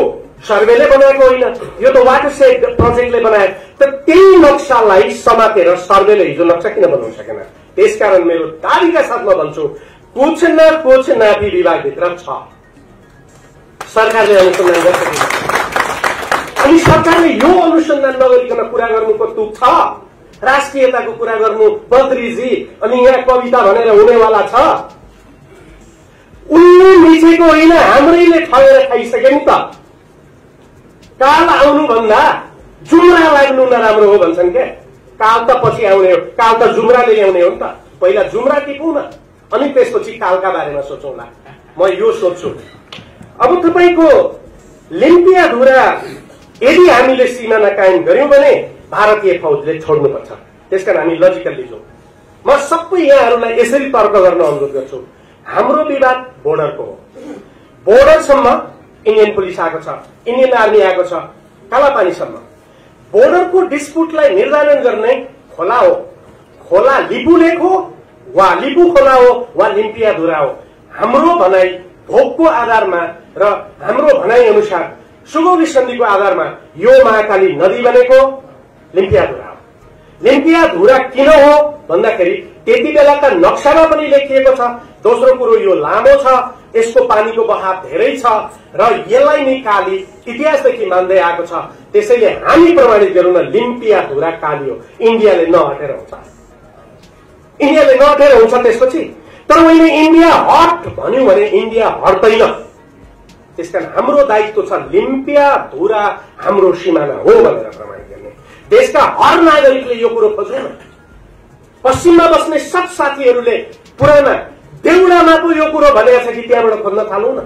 सर्वेले बनाएको होइन, यो त वाटरसेड प्रोजेक्टले बनायो। त त्यही नक्सालाई समातेर सर्वेले हिजो नक्सा किन बनाउन सकेन? त्यसकारण मेरो दाबीका साथमा भन्छु, कुछ न कुछ नापी विभागभित्र छ, सरकारले अनुसन्धान गर्छ। अनि सरकारले यो अनुसन्धान नगरिकन कुरा गर्नुको तुक छ? राष्ट्रियताको कुरा गर्नु बद्रीजी अनि यहाँ कविता भनेर हुनेवाला छ? उनले मिचेको होइन, हाम्रैले ठगेर खाइसके नि त। काल आउनुभन्दा जुम्रा लाग्नु नराम्रो हो भन्छन् क्या। काल त पछि आउने हो, काल त जुम्राले ल्याउने हो नि त। पहिला जुम्रा टिपौँ न अनि त्यसपछि कालका बारेमा सोचौँला। म यो सोध्छु। अब तपाईको लिम्पियाधुरा यदि हामीले सीमाना कायम गर्यौं भने भारतीय फौजले छोड्नुपर्छ। त्यसकारण हामी लजिकल्ली जाउँ। म सबै यहाँहरूलाई यसरी तर्क गर्न अनुरोध गर्छु। हाम्रो विवाद बोर्डरको हो। बोर्डरसम्म इन्डियन पुलिस आएको छ, इन्डियन आर्मी आएको छ, कालापानीसम्म। बोर्डरको डिस्प्युटलाई निर्धारण गर्ने खोला हो। खोला लिपु लेक हो वा लिपु खोला हो वा लिम्पियाधुरा हो। हाम्रो भनाई भोगको आधारमा र हाम्रो भनाई अनुसार सुगौली सन्धिको आधारमा यो महाकाली नदी बनेको लिम्पियाधुरा हो। लिम्पियाधुरा किन हो भन्दाखेरि त्यति बेलाका नक्सामा पनि लेखिएको छ। दोस्रो कुरो यो लामो छ, यसको पानीको बहाव धेरै छ र यसलाई नै काली इतिहासदेखि मान्दै आएको छ। त्यसैले हामी प्रमाणित गरौँ न लिम्पियाधुरा काली हो। इन्डियाले नहटेर हुन्छ, इन्डियाले नहटेर हुन्छ त्यसपछि। तर मैले इन्डिया हट भन्यो भने इन्डिया हट्दैन। त्यसकारण हाम्रो दायित्व छ लिम्पियाधुरा हाम्रो सिमाना हो भनेर प्रमाणित गर्ने। देशका हर नागरिकले यो कुरो खोज्नु न। पश्चिममा बस्ने सब साथीहरूले पुराना देउडामा पो यो कुरो भनेको छ कि त्यहाँबाट खोज्न थालौँ न।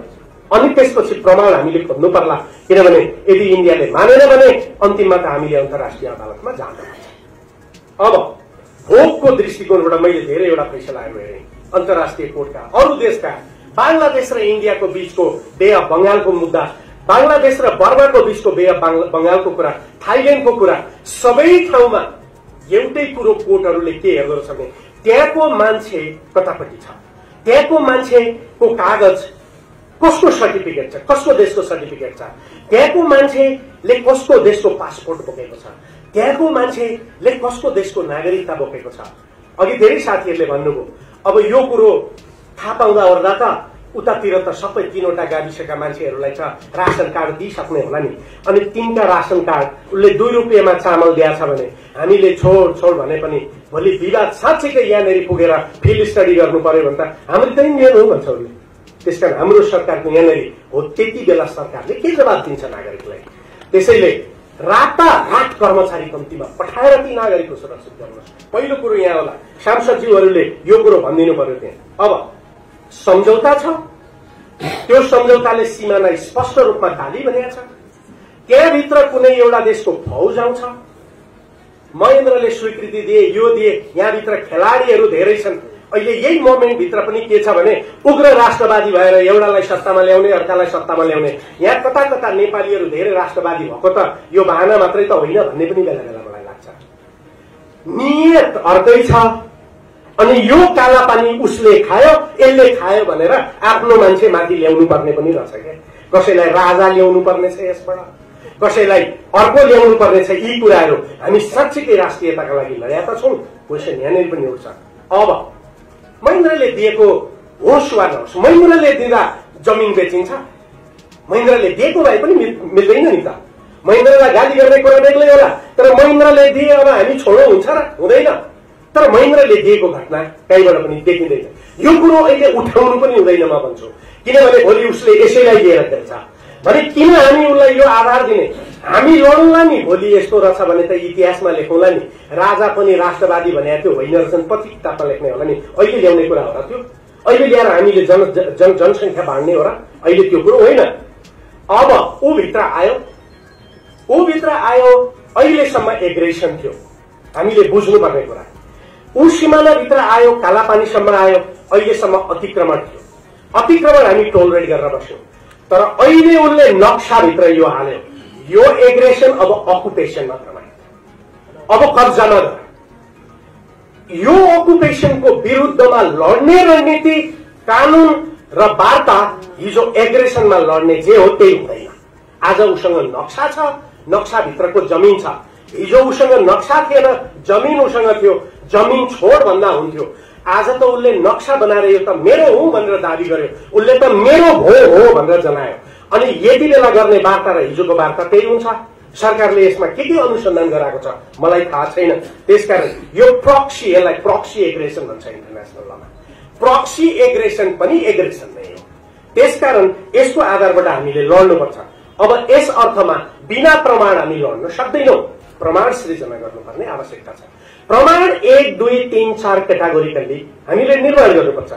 अनि त्यसपछि प्रमाण हामीले खोज्नु पर्ला। किनभने यदि इन्डियाले मानेन भने अन्तिममा त हामीले अन्तर्राष्ट्रिय अदालतमा जानुपर्छ। अब भोगको दृष्टिकोणबाट मैले धेरैवटा फैसलाहरू हेरेँ अन्तर्राष्ट्रिय कोर्टका, अरू देशका। बांग्लादेश र इन्डियाको बीचको बे अफ बंगालको मुद्दा, बांग्लादेश र बर्माको बीचको बे अफ बंगालको कुरा, थाइल्याण्डको कुरा, सबै ठाउँमा एउटै कुरो कोर्टहरूले के हेर्दो रहेछ भने त्यहाँको मान्छे कतापट्टि छ, त्यहाँको मान्छेको कागज कसको सर्टिफिकेट छ, कसको देशको सर्टिफिकेट छ, त्यहाँको मान्छेले कसको देशको पासपोर्ट बोकेको छ, त्यहाँको मान्छेले कसको देशको नागरिकता बोकेको छ। अघि धेरै साथीहरूले भन्नुभयो अब यो कुरो थाहा पाउँदा ओर्दा त उतातिर त सबै 3वटा गाविसका मान्छेहरूलाई छ राशन कार्ड दिइसक्ने होला नि। अनि 3का राशन कार्ड उसले 2 रुपियाँमा चामल दिएछ भने हामीले छोड भने पनि भोलि विवाद साँच्चैकै यहाँनिर पुगेर फिल्ड स्टडी गर्नु पर्यो भने त हाम्रो त इन्डियन हो भन्छ उसले। त्यसकारण हाम्रो सरकारको यहाँनिर हो, त्यति बेला सरकारले के जवाब दिन्छ नागरिकलाई? त्यसैले रातारात कर्मचारी कम्तीमा पठाएर ती नागरिकको सुरक्षित गर्नुहोस्। पहिलो कुरो यहाँ होला, सांसदज्यूहरूले यो कुरो भनिदिनु पर्यो। त्यहाँ अब सम्झौता छ, त्यो सम्झौताले सीमालाई स्पष्ट रूपमा काली भनेको छ। त्यहाँभित्र कुनै एउटा देशको फौज आउँछ, महेन्द्रले स्वीकृति दिए, यो दिए, यहाँभित्र खेलाडीहरू धेरै छन्। अहिले यही मोमेन्टभित्र पनि के छ भने उग्र राष्ट्रवादी भएर एउटालाई सत्तामा ल्याउने, अर्कालाई सत्तामा ल्याउने। यहाँ कता कता नेपालीहरू धेरै राष्ट्रवादी भएको त यो बहाना मात्रै त होइन भन्ने पनि बेला बेला मलाई लाग्छ। नियत अर्कै छ। अनि यो काला पानी उसले खायो, यसले खायो भनेर आफ्नो मान्छे माथि ल्याउनु पर्ने पनि रहेछ क्या। कसैलाई राजा ल्याउनु पर्ने छ यसबाट, कसैलाई अर्को ल्याउनु पर्ने छ। यी कुराहरू हामी साँच्चीकै राष्ट्रियताका लागि लडेका छौँ। क्वेसन यहाँनिर पनि उठ्छ। अब महेन्द्रले दिएको होस् वा नहोस्, महेन्द्रले दिँदा जमिन बेचिन्छ, महेन्द्रले दिएको भए पनि मिल्दैन नि त। महेन्द्रलाई गाली गर्ने कुरा बेग्लै होला, तर महेन्द्रले दिए अब हामी छोडो हुन्छ र हुँदैन। तर महेन्द्रले दिएको घटना कहीँबाट पनि देखिँदैन। यो कुरो अहिले उठाउनु पनि हुँदैन म भन्छु। किनभने भोलि उसले यसैलाई लिएर खेल्छ भने किन हामी उसलाई यो आधार दिने? हामी लडौँला नि। भोलि यस्तो रहेछ भने त इतिहासमा लेखौँला नि, राजा पनि राष्ट्रवादी भने त्यो होइन रहेछन्, पछि किताबमा लेख्ने होला नि। अहिले ल्याउने कुरा हो र त्यो? अहिले ल्याएर हामीले जनसङ्ख्या बाँड्ने हो र? अहिले त्यो कुरो होइन। अब भित्र आयो, अहिलेसम्म एग्रेसन थियो, हामीले बुझ्नुपर्ने कुरा। सिमानाभित्र आयो, कालापानीसम्म आयो, अहिलेसम्म अतिक्रमण थियो। अतिक्रमण हामी टोलरेट गरेर बस्यौं। तर अहिले उनले नक्साभित्र यो हाल्यो। यो एग्रेसन अब अकुपेसन मात्र भयो, अब कब्जा नगर। यो अकुपेसनको विरुद्धमा लड्ने रणनीति, कानून र वार्ता हिजो एग्रेसनमा लड्ने जे हो त्यही हुँदैन। आज उसँग नक्सा छ, नक्साभित्रको जमिन छ। हिजो उसँग नक्सा थिएन, जमिन उसँग थियो, जमिन छोड भन्दा हुन्थ्यो। आज त उसले नक्सा बनाएर यो त मेरो हो भनेर दाबी गर्यो, उसले त मेरो हो भनेर जनायो। अनि यति बेला गर्ने वार्ता र हिजोको वार्ता त्यही हुन्छ। सरकारले यसमा के अनुसन्धान गराएको छ मलाई थाहा छैन। त्यसकारण यो प्रक्सी, यसलाई प्रक्सी एग्रेसन भन्छ इन्टरनेसनल लमा। प्रक्सी एग्रेसन पनि एग्रेसन नै हो। त्यसकारण यसको आधारबाट हामीले लड्नुपर्छ। अब यस अर्थमा बिना प्रमाण हामी लड्न सक्दैनौं। प्रमाण सृजना गर्नुपर्ने आवश्यकता छ। प्रमाण 1, 2, 3, 4 क्याटेगोरिकल्ली हामीले निर्माण गर्नुपर्छ।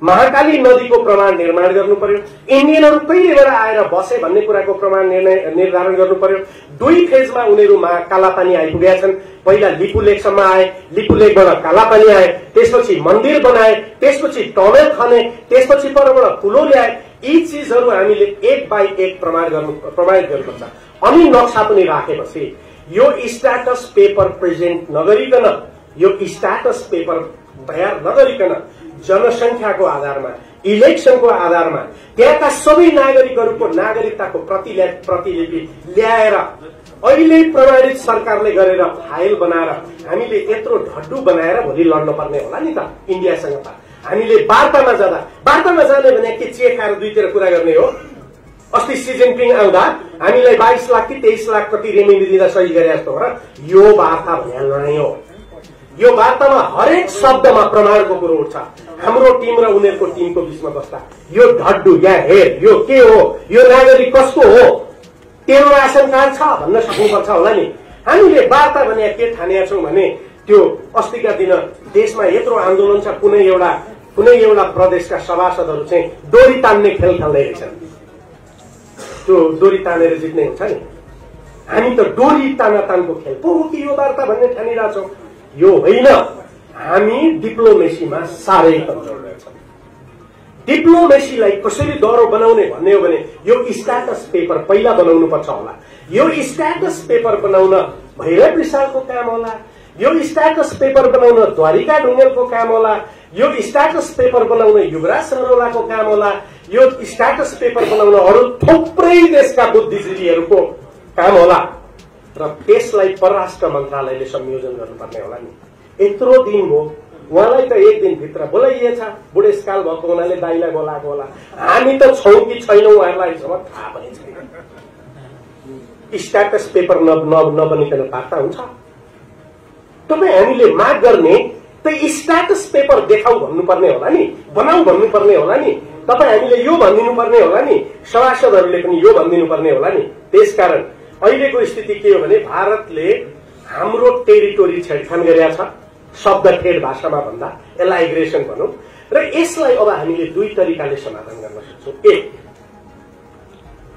महाकाली नदीको प्रमाण निर्माण गर्नु पर्यो। इन्डियनहरू कहिलेबाट आएर बसे भन्ने कुराको प्रमाण निर्धारण गर्नु पर्यो। 2 फेजमा उनीहरू कालापानी आइपुगेका छन्। पहिला लिपुलेकसम्म आए, लिपुलेकबाट कालापानी आए, त्यसपछि मन्दिर बनाए, त्यसपछि टनल खने, त्यसपछि परबाट पुलो ल्याए। यी चीजहरू हामीले 1 बाई 1 प्रमाणित गर्नुपर्छ। अनि नक्सा पनि राखेपछि यो स्ट्याटस पेपर प्रेजेन्ट नगरिकन, यो स्ट्याटस पेपर तयार नगरिकन जनसंख्याको आधारमा, इलेक्सनको आधारमा त्यहाँका सबै नागरिकहरूको नागरिकताको प्रतिलिपि ल्याएर अहिले प्रमाणित सरकारले गरेर फाइल बनाएर हामीले यत्रो ढड्डु बनाएर भोलि लड्न पर्ने होला नि त इन्डियासँग। त हामीले वार्तामा जाने भने के चेक खाएर दुईतिर कुरा गर्ने हो? अस्ति सी जिनपिङ आउँदा हामीलाई 22 लाख कि 23 लाख कति रेमेडी दिँदा सही गरे जस्तो हो र यो वार्ता भने लडाई हो। यो वार्तामा हरेक शब्दमा प्रमाणको कुरो उठ्छ। हाम्रो टिम र उनीहरूको टिमको बीचमा बस्दा यो ढड्डु या हेर यो के हो, यो नागरिक कसको हो, तेरो रासन कार्ड छ भन्न सक्नुपर्छ होला नि। हामीले वार्ता भने के ठानेका छौं भने त्यो अस्तिका दिन देशमा यत्रो आन्दोलन छ, कुनै एउटा प्रदेशका सभासदहरू चाहिँ डोरी तान्ने खेल खेल्दै रहेछन्। त्यो डोरी तानेर जित्ने हुन्छ नि। हामी त डोरी तानको खेल पो हो कि यो वार्ता भन्ने ठानिरहेछौं। यो होइन। हामी डिप्लोमेसीमा साह्रै कमजोर छौं। डिप्लोमेसीलाई कसरी डह्रो बनाउने भन्ने हो भने यो स्ट्याटस पेपर पहिला बनाउनु पर्छ होला। यो स्ट्याटस पेपर बनाउन भैरव विशालको काम होला। यो स्ट्याटस पेपर बनाउन द्वारिका ढुङ्गेलको काम होला। यो स्ट्याटस पेपर बनाउन युवराज सरोलाको काम होला। यो स्ट्याटस पेपर बनाउन अरू थुप्रै देशका बुद्धिजीवीहरूको काम होला र त्यसलाई परराष्ट्र मन्त्रालयले संयोजन गर्नुपर्ने होला नि। यत्रो दिन हो, उहाँलाई त एक दिन भित्र बोलाइएछ, बुढेसकाल भएको हुनाले दाइलाई बोलाएको होला। हामी त छौं कि छैनौं उहाँहरूलाई थाहा पनि छैन। स्ट्याटस पेपर नबनिकन वार्ता हुन्छ? तपाईँ हामीले माग गर्ने त स्ट्याटस पेपर देखाऊ भन्नुपर्ने होला नि, बनाऊ भन्नुपर्ने होला नि। तपाईँ हामीले यो भनिदिनु पर्ने होला नि, सभासदहरूले पनि यो भनिदिनु पर्ने होला नि। त्यसकारण अहिलेको स्थिति के हो भने भारतले हाम्रो टेरिटोरी छेडखान गरेका छ, शब्द ठेड भाषामा भन्दा यसलाई एग्रेसन भनौं। र यसलाई अब हामीले 2 तरिकाले समाधान गर्न सक्छौं। 1,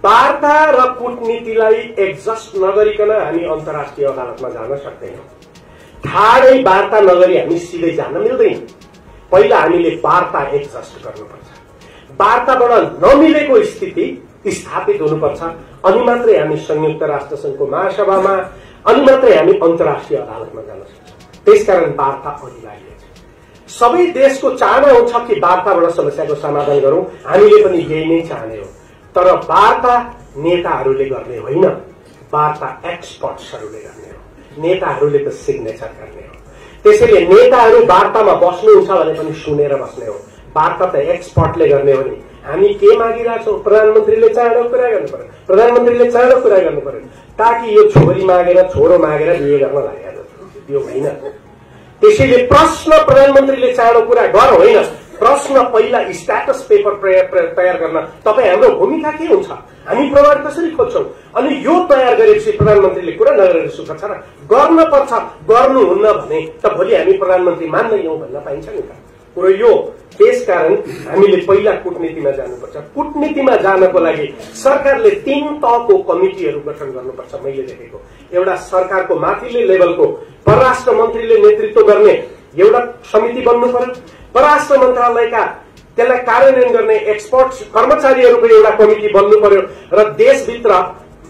वार्ता र कूटनीतिलाई एडजस्ट नगरिकन हामी अन्तर्राष्ट्रिय अदालतमा जान सक्दैनौं। ठाडै वार्ता नगरी हामी सिधै जान मिल्दैन। पहिला हामीले वार्ता एडजस्ट गर्नुपर्छ। वार्ताबाट नमिलेको स्थिति स्थापित हुनुपर्छ। अनि मात्रै हामी संयुक्त राष्ट्र संघको महासभामा, अनि मात्रै हामी अन्तर्राष्ट्रिय अदालतमा जान सक्छौं। त्यसकारण वार्ता अनिवार्य छ। सबै देशको चाहना हुन्छ कि वार्ताबाट समस्याको समाधान गरौं। हामीले पनि यही नै चाहने हो। तर वार्ता नेताहरूले गर्ने होइन, वार्ता एक्सपर्ट्सहरूले गर्ने हो। नेताहरूले त सिग्नेचर गर्ने हो। त्यसैले नेताहरू वार्तामा बस्नुहुन्छ भने पनि सुनेर बस्ने हो। वार्ता त एक्सपर्टले गर्ने हो नि। हामी के मागिरहेछौं? प्रधानमन्त्रीले चाँडो कुरा गर्नु पर्यो, प्रधानमन्त्रीले चाँडो कुरा गर्नु पर्यो, ताकि यो छोरी मागेर छोरो मागेर बिहे गर्न लागेको यो होइन। त्यसैले प्रश्न प्रधानमन्त्रीले चाँडो कुरा गर होइन, प्रश्न पहिला स्ट्याटस पेपर तयार गर्न तपाईँ हाम्रो भूमिका के हुन्छ, हामी प्रमाण कसरी खोज्छौं, अनि यो तयार गरेपछि प्रधानमन्त्रीले कुरा नगरेर सुख छ र गर्न पर्छ, गर्नुहुन्न भने त भोलि हामी प्रधानमन्त्री मान्दैनौं भन्न पाइन्छ नि त कुरो यो। त्यसकारण हामीले पहिला कूटनीतिमा जानुपर्छ। कूटनीतिमा जानको लागि सरकारले 3 तहको कमिटीहरू गठन गर्नुपर्छ। मैले देखेको एउटा सरकारको माथिल्लो लेभलको परराष्ट्र मन्त्रीले नेतृत्व गर्ने एउटा समिति बन्नु पर्यो। परराष्ट्र मन्त्रालयका त्यसलाई कार्यान्वयन गर्ने एक्सपर्ट कर्मचारीहरूको एउटा कमिटी बन्नु पर्यो र देशभित्र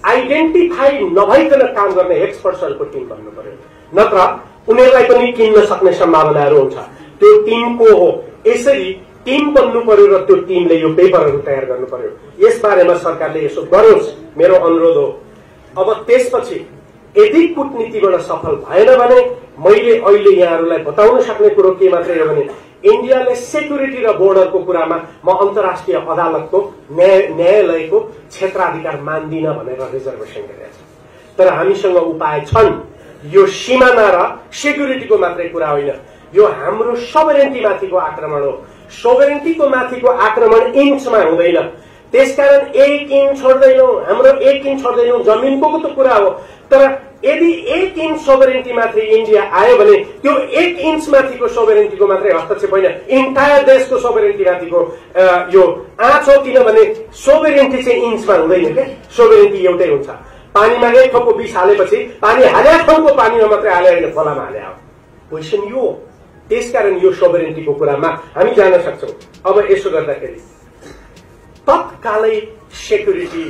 आइडेन्टिफाई नभइकन काम गर्ने एक्सपर्ट्सहरूको टिम बन्नु पर्यो। नत्र उनीहरूलाई पनि किन्न सक्ने सम्भावनाहरू हुन्छ। त्यो टिमको हो, यसरी टिम बन्नु पर्यो र त्यो टिमले यो पेपरहरू तयार गर्नु पर्यो। यस बारेमा सरकारले यसो गरोस्, मेरो अनुरोध हो। अब त्यसपछि यदि कूटनीतिबाट सफल भएन भने मैले अहिले यहाँहरूलाई बताउन सक्ने कुरो के मात्रै हो भने इन्डियाले सेक्युरिटी र बोर्डरको कुरामा म अन्तर्राष्ट्रिय अदालतको न्यायालयको क्षेत्राधिकार मान्दिन भनेर रिजर्भेसन गरेको छ। तर हामीसँग उपाय छन्। यो सीमाना र सेक्युरिटीको मात्रै कुरा होइन, यो हाम्रो सोभरेन्टी माथिको आक्रमण हो। सोभरेन्टीको माथिको आक्रमण इन्चमा हुँदैन। त्यसकारण 1 इंच छोड्दैनौ, हाम्रो 1 इंच छोड्दैनौ, जमिनको त कुरा हो। तर यदि 1 इंच सोभरेन्टी माथि इन्डिया आयो भने त्यो 1 इंच माथिको सोभरेन्टीको मात्रै हस्तक्षेप होइन, इन्टायर देशको सोभरेन्टी माथिको यो आँच हो। किनभने सोभरेन्टी चाहिँ इन्चमा हुँदैन के, सोभरेन्टी एउटै हुन्छ। पानीमा एक थोपो विष हालेपछि पानी हाल्या ठाउँको पानीमा मात्रै हाले होइन, खोलामा हाले हो। क्वेसन यो। त्यसकारण यो सोभरेन्टीको कुरामा हामी जान सक्छौं। अब यसो गर्दाखेरि तत्कालै सेक्युरिटी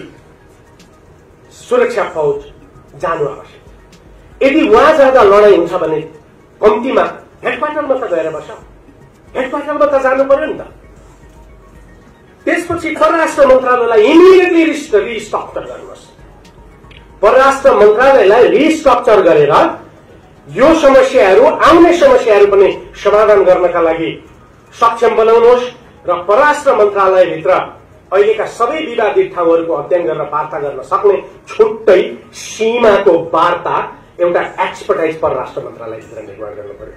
सुरक्षा फौज जानु आवश्यक। यदि वहाँ जाँदा लडाईँ हुन्छ भने कम्तीमा हेडक्वार्टरमा त गएर बस, हेडक्वार्टरमा त जानु पर्यो नि त। त्यसपछि परराष्ट्र मन्त्रालयलाई इमिडिएटली रिस्ट्रक्चर गर्नुहोस्। परराष्ट्र मन्त्रालयलाई रिस्ट्रक्चर गरेर यो समस्याहरू, आउने समस्याहरू पनि समाधान गर्नका लागि सक्षम बनाउनुहोस् र परराष्ट्र मन्त्रालयभित्र अहिलेका सबै विवादित ठाउँहरूको अध्ययन गरेर वार्ता गर्न सक्ने छुट्टै सीमाको वार्ता एउटा एक्सपर्टाइज परराष्ट्र मन्त्रालयभित्र निर्माण गर्नु पर्यो।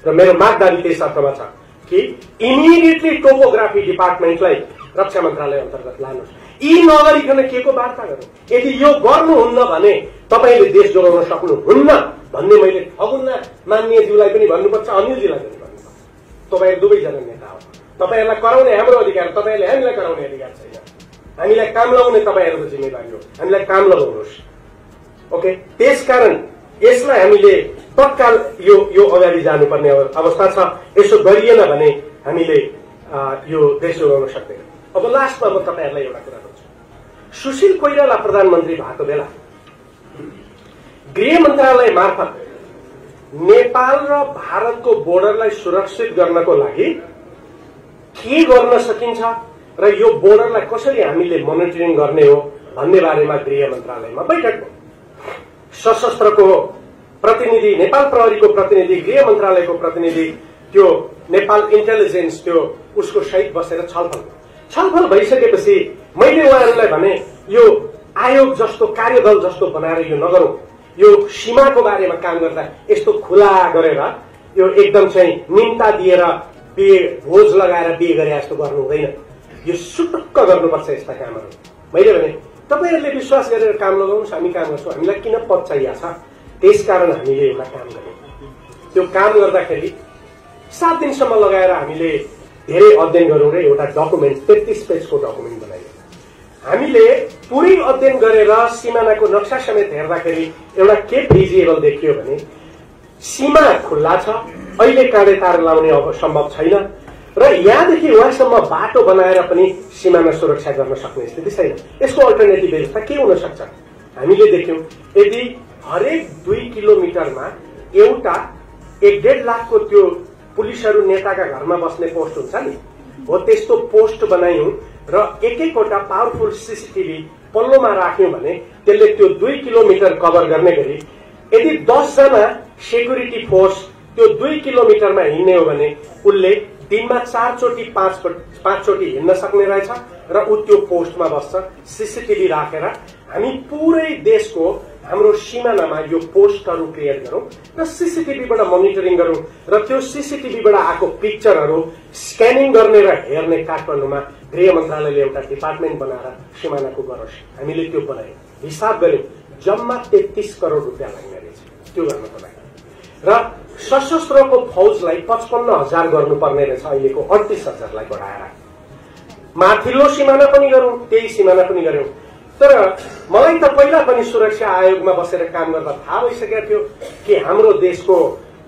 र मेरो मागदारी त्यस अर्थमा छ कि इमिडिएटली टोपोग्राफी डिपार्टमेन्टलाई रक्षा मन्त्रालय अन्तर्गत लानुहोस्। यी नगरिकन के को वार्ता गर्नु? यदि यो गर्नुहुन्न भने तपाईले देश जोगाउन सक्नुहुन्न भन्ने मैले ठगुन्ना मान्यज्यूलाई पनि भन्नुपर्छ, अनिलजीलाई पनि भन्नुपर्छ। तपाईहरु दुवैजना नेता हो, तपाईहरुलाई कराउने हाम्रो अधिकार, तपाईहरुले हामीलाई कराउने अधिकार छैन। हामीलाई काम लगाउने तपाईहरुको जिम्मेवारी हो, हामीलाई काम लगाउनुहोस्। ओके, त्यसकारण यसलाई हामीले तत्काल यो अगाडि जानुपर्ने अवस्था छ। यसो गरिएन भने हामीले यो देश जोगाउन सक्दैन। अब लास्टमा म तपाईहरुलाई एउटा कुरा भन्छु। सुशील कोइराला प्रधानमन्त्री भएको बेला गृह मन्त्रालय मार्फत नेपाल र भारतको बोर्डरलाई सुरक्षित गर्नको लागि के गर्न सकिन्छ र यो बोर्डरलाई कसरी हामीले मोनिटरिङ गर्ने हो भन्ने बारेमा गृह मन्त्रालयमा बैठक भयो। सशस्त्रको प्रतिनिधि, नेपाल प्रहरीको प्रतिनिधि, गृह मन्त्रालयको प्रतिनिधि, त्यो नेपाल इन्टेलिजेन्स त्यो उसको सहित बसेर छलफल भइसकेपछि मैले उहाँहरूलाई भने यो आयोग जस्तो, कार्यदल जस्तो बनाएर यो नगरौं। यो सीमाको बारेमा काम गर्दा यस्तो खुला गरेर यो एकदम चाहिँ निम्ता दिएर बिहे भोज लगाएर बिहे गरे जस्तो गर्नु हुँदैन। यो सुटुक्क गर्नुपर्छ यस्ता कामहरू। मैले भने तपाईहरुले विश्वास गरेर काम लगाउनुस्, हामी काम गर्छौं। हामीलाई किन पद चाहिएको छ? त्यसकारण हामीले एउटा काम गर्यौं। त्यो काम गर्दाखेरि 7 दिनसम्म लगाएर हामीले धेरै अध्ययन गर्यौं र एउटा डकुमेन्ट 33 पेजको डकुमेन्ट बनायौं। हामीले पुरै अध्ययन गरेर सीमानाको नक्सा समेत हेर्दाखेरि एउटा के भिजिबल देखियो भने सीमा खुल्ला छ, अहिले काँडे तार लाउने अब सम्भव छैन र यहाँदेखि वहाँसम्म बाटो बनाएर पनि सीमाना सुरक्षा गर्न सक्ने स्थिति छैन। यसको अल्टरनेटिभ व्यवस्था के हुन सक्छ? हामीले देख्यौं यदि हरेक 2 किलोमिटरमा एउटा 1.5 लाखको त्यो पुलिसहरू नेताका घरमा बस्ने पोस्ट हुन्छ नि, हो त्यस्तो पोस्ट बनायौं र एक-एकवटा पावरफुल सीसीटीभी पल्लोमा राख्यौं भने त्यसले त्यो 2 किलोमिटर कभर गर्ने गरी यदि 10 जना सेक्युरिटी फोर्स त्यो 2 किलोमिटरमा हिँड्ने हो भने उसले दिनमा 4 चोटि 5 चोटि हिँड्न सक्ने रहेछ र उ त्यो पोस्टमा बस्छ। सीसीटीभी राखेर हामी पुरै देशको हाम्रो सीमानामा यो पोस्टहरू क्रिएट गरौं र सीसीटीभीबाट मोनिटरिङ गरौं र त्यो सीसीटीभीबाट आएको पिक्चरहरू स्क्यानिङ गर्ने र हेर्ने काठमाडौँमा गृह मन्त्रालयले एउटा डिपार्टमेन्ट बनाएर सीमानाको गरोस्। हामीले त्यो बनायौं, हिसाब गर्यौं, जम्मा 33 करोड रुपियाँ लाग्ने रहेछ त्यो गर्नको लागि र सशस्त्रको फौजलाई 55,000 गर्नुपर्ने रहेछ, अहिलेको 38,000 लाई बढाएर माथिल्लो सीमाना पनि गरौं, त्यही सीमाना पनि गरौं। तर मलाई त पहिला पनि सुरक्षा आयोगमा बसेर काम गर्दा थाहा भइसकेको थियो कि हाम्रो देशको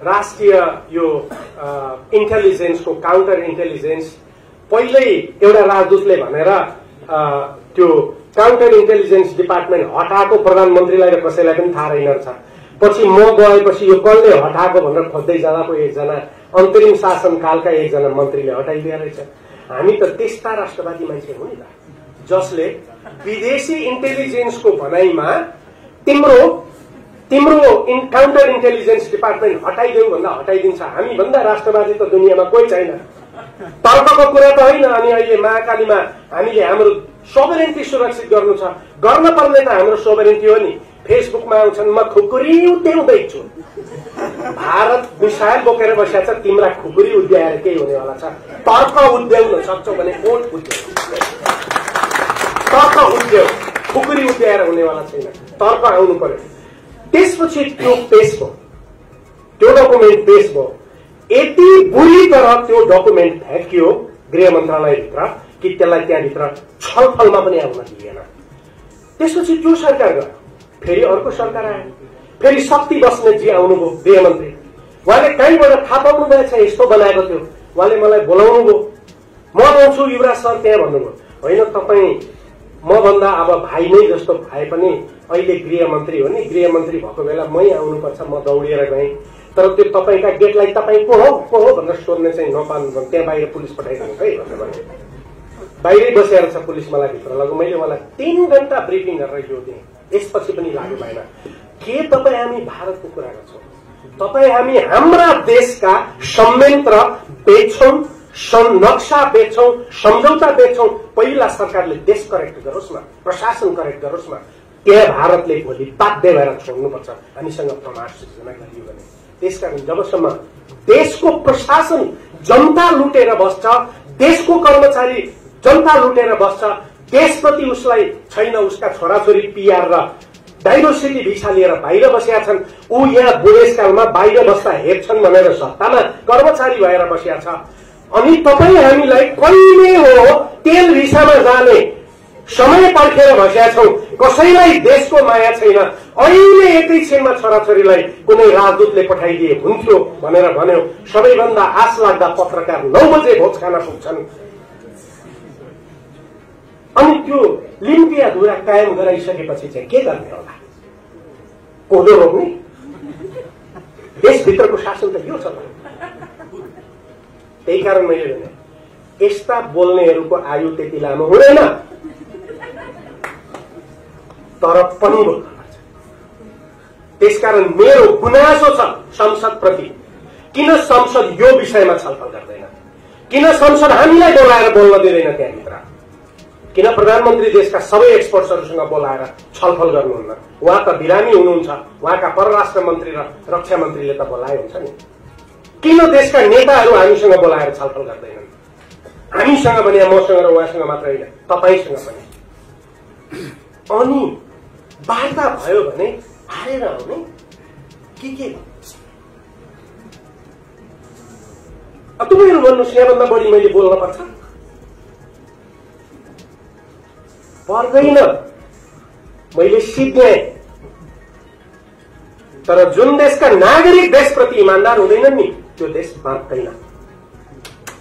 राष्ट्रिय यो इन्टेलिजेन्सको काउन्टर इन्टेलिजेन्स पहिल्यै एउटा राजदूतले भनेर त्यो काउन्टर इन्टेलिजेन्स डिपार्टमेन्ट हटाएको प्रधानमन्त्रीलाई र कसैलाई पनि थाहा रहेन रहेछ। पछि म गएपछि यो कसले हटाएको भनेर खोज्दै जाँदा पो एकजना अन्तरिम शासनकालका एकजना मन्त्रीले हटाइदिए रहेछ। हामी त त्यस्ता राष्ट्रवादी मान्छे हौ नि त, जसले विदेशी इन्टेलिजेन्सको भनाइमा तिम्रो काउन्टर इन्टेलिजेन्स डिपार्टमेन्ट हटाइदेऊ भन्दा हटाइदिन्छ। हामी भन्दा राष्ट्रवादी त दुनियाँमा कोही छैन। तर्कको कुरा त होइन। अनि अहिले महाकालीमा हामीले हाम्रो सोभरेन्टी सुरक्षित गर्नु छ, गर्न पर्ने त हाम्रो सोभरेन्टी हो नि। फेसबुकमा आउँछन् म खुकुरी उद्याउँदैछु, भारत मिसाइल बोकेर बसेको छ, तिम्रा खुकुरी उद्याएर केही हुनेवाला छ? तर्क उद्याउन सक्छौ भने ओठ उद्याउ, तर्क उद्याउ, खुकुरी उद्याएर हुनेवाला छैन। तर्क आउनु पर्यो। त्यसपछि त्यो पेश भयो, त्यो डकुमेन्ट पेश भयो। यति बुरी तरह त्यो डकुमेन्ट फ्याँकियो गृह मन्त्रालयभित्र कि त्यसलाई त्यहाँभित्र छलफलमा पनि आउन दिएन। त्यसपछि त्यो सरकार गयो, फेरि अर्को सरकार आयो, फेरि शक्ति बस्नेतजी आउनुभयो गृहमन्त्री। उहाँले कहीँबाट थाहा पाउनु भएछ यस्तो बनाएको थियो, उहाँले मलाई बोलाउनु भयो। म आउँछु युवराज सर त्यहाँ भन्नुभयो। होइन तपाईँ मभन्दा अब भाइ नै जस्तो भए पनि अहिले गृहमन्त्री हो नि, गृहमन्त्री भएको बेला मै आउनुपर्छ, म दौडिएर गएँ। तर त्यो तपाईँका गेटलाई तपाईँ को हो भनेर सोध्ने चाहिँ नपाउनु, त्यहाँ बाहिर पुलिस पठाइदिनु है भनेर भने। बाहिरै बसेर छ पुलिस, मलाई भित्र लग्यो। मैले उहाँलाई 3 घण्टा ब्रिफिङ गरेर यो दिएँ, यसपछि पनि लागू भएन। के तपाईँ हामी भारतको कुरा गर्छौँ? तपाईँ हामी हाम्रा देशका संयन्त्र बेच्छौँ, नक्सा बेच्छौँ, सम्झौता बेच्छौँ। पहिला सरकारले देश करेक्ट गरोस् न, प्रशासन करेक्ट गरोस् न, त्यहाँ भारतले भोलि बाध्य भएर छोड्नुपर्छ हामीसँग प्रमाण सृजना गरियो भने। त्यसकारण जबसम्म देशको प्रशासन जनता लुटेर बस्छ, देशको कर्मचारी जनता लुटेर बस्छ, देशप्रति उसलाई छैन, उसका छोराछोरी पिआर र डाइभर्सिटी भिसा लिएर बाहिर बसेका छन्, ऊ यहाँ बुढेसकालमा बाहिर बस्दा हेर्छन् भनेर सत्तामा कर्मचारी भएर बसेका छ। अनि तपाईँ हामीलाई कहिले हो तेल भिसामा जाने समय पर्खेर बसेका छौँ, कसैलाई देशको माया छैन। अहिले एकैछिनमा छोराछोरीलाई कुनै राजदूतले पठाइदिए हुन्थ्यो भनेर भन्यो। सबैभन्दा आश लाग्दा पत्रकार 9 बजे भोज खान पुग्छन्। अनि त्यो लिम्पिया धुरा कायम गराइसकेपछि चाहिँ के गर्ने होला? कोदो रोप्ने? देशभित्रको शासन त यो छ। त्यही कारण मैले भने यस्ता बोल्नेहरूको आयु त्यति लामो हुँदैन, तर पनि बोल्नुपर्छ। त्यसकारण मेरो गुनासो छ संसदप्रति, किन संसद यो विषयमा छलफल गर्दैन? किन संसद हामीलाई बोलाएर बोल्न दिँदैन त्यहाँभित्र? किन प्रधानमन्त्री देशका सबै एक्सपर्ट्सहरूसँग बोलाएर छलफल गर्नुहुन्न? उहाँ त बिरामी हुनुहुन्छ, उहाँका परराष्ट्र मन्त्री र रक्षा मन्त्रीले त बोलाए हुन्छ नि। किन देशका नेताहरू हामीसँग बोलाएर छलफल गर्दैनन्? हामीसँग भने मसँग र उहाँसँग मात्र होइन, तपाईँसँग पनि। अनि वार्ता भयो भने हारेर आउने के तपाईँहरू भन्नुहोस्, यहाँभन्दा बढी मैले बोल्न पर्छ? पर्दैन। मैले सिद्धेँ। तर जुन देशका नागरिक देशप्रति इमान्दार हुँदैनन् नि, त्यो देश बाँच्दैन।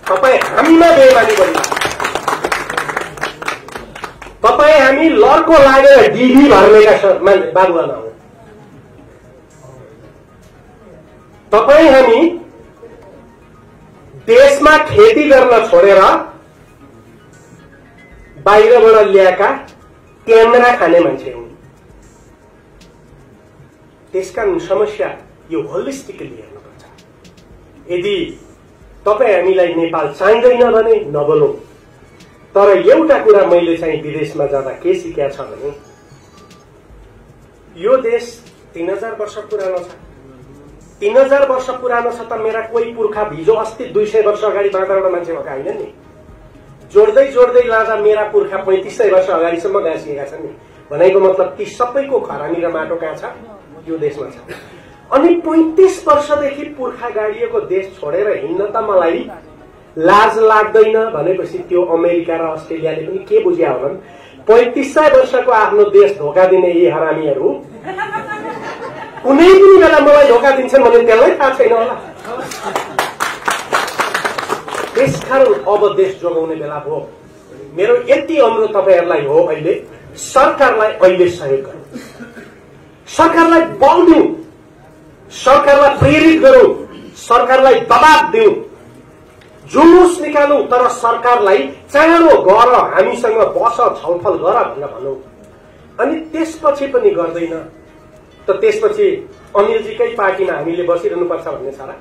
तपाईँ हामीमा बेइमानी गर्नु, तपाईँ हामी लड्को लागेर डिभी भर्नेका बाबुआ नहुँ। तपाईँ हामी देशमा खेती गर्न छोडेर बाहिरबाट ल्याएका क्यामेरा खाने मान्छे हुन्। त्यसकारण समस्या यो होलिस्टिकली हेर्नुपर्छ। यदि तपाईँ हामीलाई नेपाल चाहिँदैन भने नबोलौँ। तर एउटा कुरा मैले चाहिँ विदेशमा जाँदा के सिकेको छ भने यो देश 3000 वर्ष पुरानो छ। 3000 वर्ष पुरानो छ त मेरा कोही पुर्खा हिजो अस्ति 200 वर्ष अगाडि बाँदरबाट मान्छे भएका होइन नि। जोड्दै जोड्दै लाँदा मेरा पुर्खा 3500 वर्ष अगाडिसम्म गाँसिएका छन् नि। भनेको मतलब ती सबैको खरानी र माटो कहाँ छ? यो देशमा छ। अनि 35 वर्षदेखि पुर्खा गाडिएको देश छोडेर हिँड्न त मलाई लाज लाग्दैन भनेपछि त्यो अमेरिका र अस्ट्रेलियाले पनि के बुझ्या होलान्? 3500 वर्षको आफ्नो देश धोका दिने यी हरामीहरू कुनै पनि बेला मलाई धोका दिन्छन् भने त्यसलाई थाहा छैन होला। त्यसकारण अब देश जोगाउने बेला हो। मेरो यति अनुरोध तपाईहरुलाई हो, अहिले सरकारलाई अहिले सहयोग गर्नु, सरकारलाई बल दिनु। सरकारलाई प्रेरित गरौं, सरकारलाई दबाब दिउँ, जुलुस निकालौं, तर सरकारलाई चाँडो गर, हामीसँग बस, छलफल गर भनेर भनौं। अनि त्यसपछि पनि गर्दैन त त्यसपछि अनिलजीकै पार्टीमा हामीले बसिरहनुपर्छ भन्ने छ र?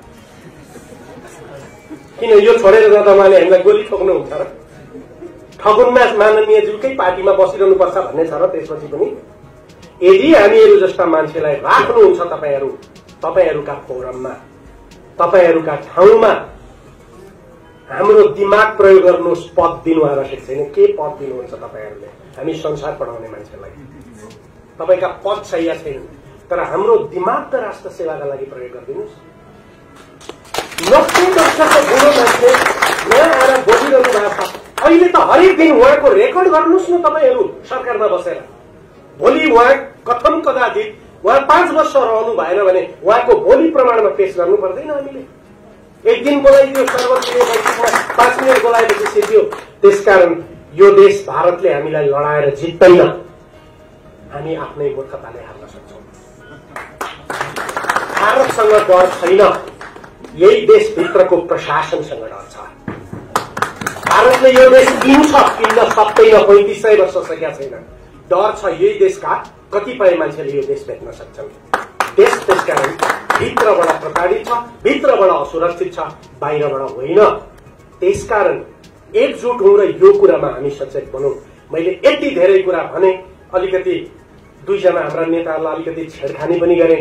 किन यो छोडेर जाँदा उहाँले हामीलाई गोली ठोक्नुहुन्छ र? ठगुन्ना माननीयज्यूकै पार्टीमा बसिरहनुपर्छ भन्ने छ र? त्यसपछि पनि यदि हामीहरू जस्ता मान्छेलाई राख्नुहुन्छ तपाईहरूका फोरममा, तपाईहरूका ठाउँमा, हाम्रो दिमाग प्रयोग गर्नुहोस्। पद दिनु आवश्यक छैन। के पद दिनुहुन्छ तपाईहरूले? हामी संसार पढाउने मान्छेलाई तपाईका पद चाहिएको छैन, तर हाम्रो दिमाग त राष्ट्र सेवाका लागि प्रयोग गरिदिनुहोस्। 90 वर्षको बुढो मान्छे यहाँ आएर बोलिरहनु भएको छ। अहिले त हरेक दिन उहाँको रेकर्ड गर्नुहोस् न तपाईहरू सरकारमा बसेर। भोलि उहाँ कथम कदाचित उहाँ 5 वर्ष रहनु भएन भने उहाँको भोलि प्रमाणमा पेश गर्नु पर्दैन। हामीले एक दिन बोलाइदियो सर्वोच्च बैठकमा, 5 मिनट बोलाएपछि सिद्धियो। त्यसकारण यो देश भारतले हामीलाई लडाएर जित्दैन, हामी आफ्नै मूर्खताले हार्न सक्छौं। भारतसँग डर छैन, यही देशभित्रको प्रशासनसँग डर छ। भारतले यो देश किन्न सक्दैन, 3500 वर्ष सकेका छैन। डर छ यही देशका कतिपय मान्छेले यो देश बेच्न सक्छन्। देश त्यसकारण भित्रबाट प्रताडित छ, भित्रबाट असुरक्षित छ, बाहिरबाट होइन। त्यसकारण एकजुट हौं र यो कुरामा हामी सचेत बनौं। मैले यति धेरै कुरा भने, अलिकति 2 जना हाम्रा नेताहरूलाई अलिकति छेडखानी पनि गरे।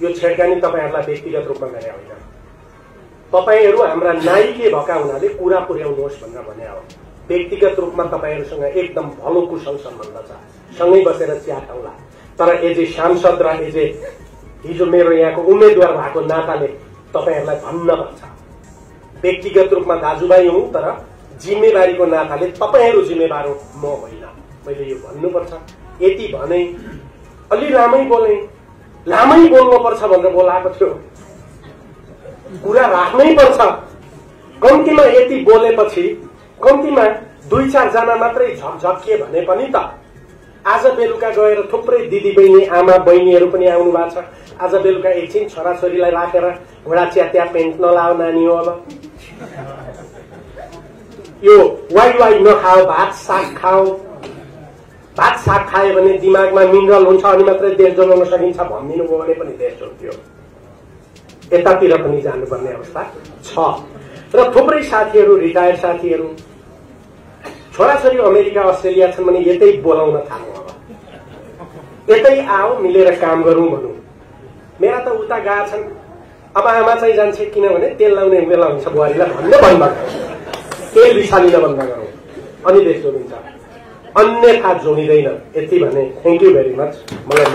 यो छेडखानी तपाईहरुलाई व्यक्तिगत रूपमा गरे होइन, तपाईहरु हाम्रा नायिके भएका हुनाले कुरा पुर्याउनुहोस् भनेर भने हो। व्यक्तिगत रूपमा तपाईहरुसँग एकदम भलो कुशल सम्बन्ध छ, सँगै बसेर चिया खाउला। तर एज ए सांसद र एज ए हिजो मेरो यहाँको उम्मेदवार भएको नाताले तपाईहरुलाई भन्न पर्छ, व्यक्तिगत रूपमा दाजुभाइ हौं, तर जिम्मेवारीको नाताले तपाईहरु जिम्मेवार हो, म होइन। मैले यो भन्नुपर्छ। यति भने अलि लामै बोले, लामै बोल्नुपर्छ भनेर बोलाएको थियो। कुरा राख्नै पर्छ। कम्तीमा यति बोलेपछि कम्तीमा 2-4 जना मात्रै झकझकिए भने पनि त आज बेलुका गएर थुप्रै दिदी बहिनी, आमा बहिनीहरू पनि आउनु भएको छ। आज बेलुका एकछिन छोराछोरीलाई राखेर घोडा च्यात्या पेन्ट नलाओ नानी हो। अब यो वाइ नखाओ, भात साग खाओ। भात साग खायो भने दिमागमा मिनरल हुन्छ, अनि मात्रै देश जोगाउन सकिन्छ भनिदिनु भयो भने पनि देश जोग्यो। यतातिर पनि जानुपर्ने अवस्था छ। र थुप्रै साथीहरू, रिटायर्ड साथीहरू, छोराछोरी अमेरिका अस्ट्रेलिया छन् भने यतै बोलाउन थाल्नु। अब यतै आओ, मिलेर काम गरौं भनौं। मेरा त उता गए छन्, अब आमा चाहिँ जान्छ, किनभने तेल लाउने बेला हुन्छ बुहारीलाई भन्ने बन्द गरौँ, तेल बिसालिन बन्द गरौँ, अनि देश जोडिन्छ, अन्यथा जोडिँदैन। यति भने थ्याङ्क यू भेरी मच। मलाई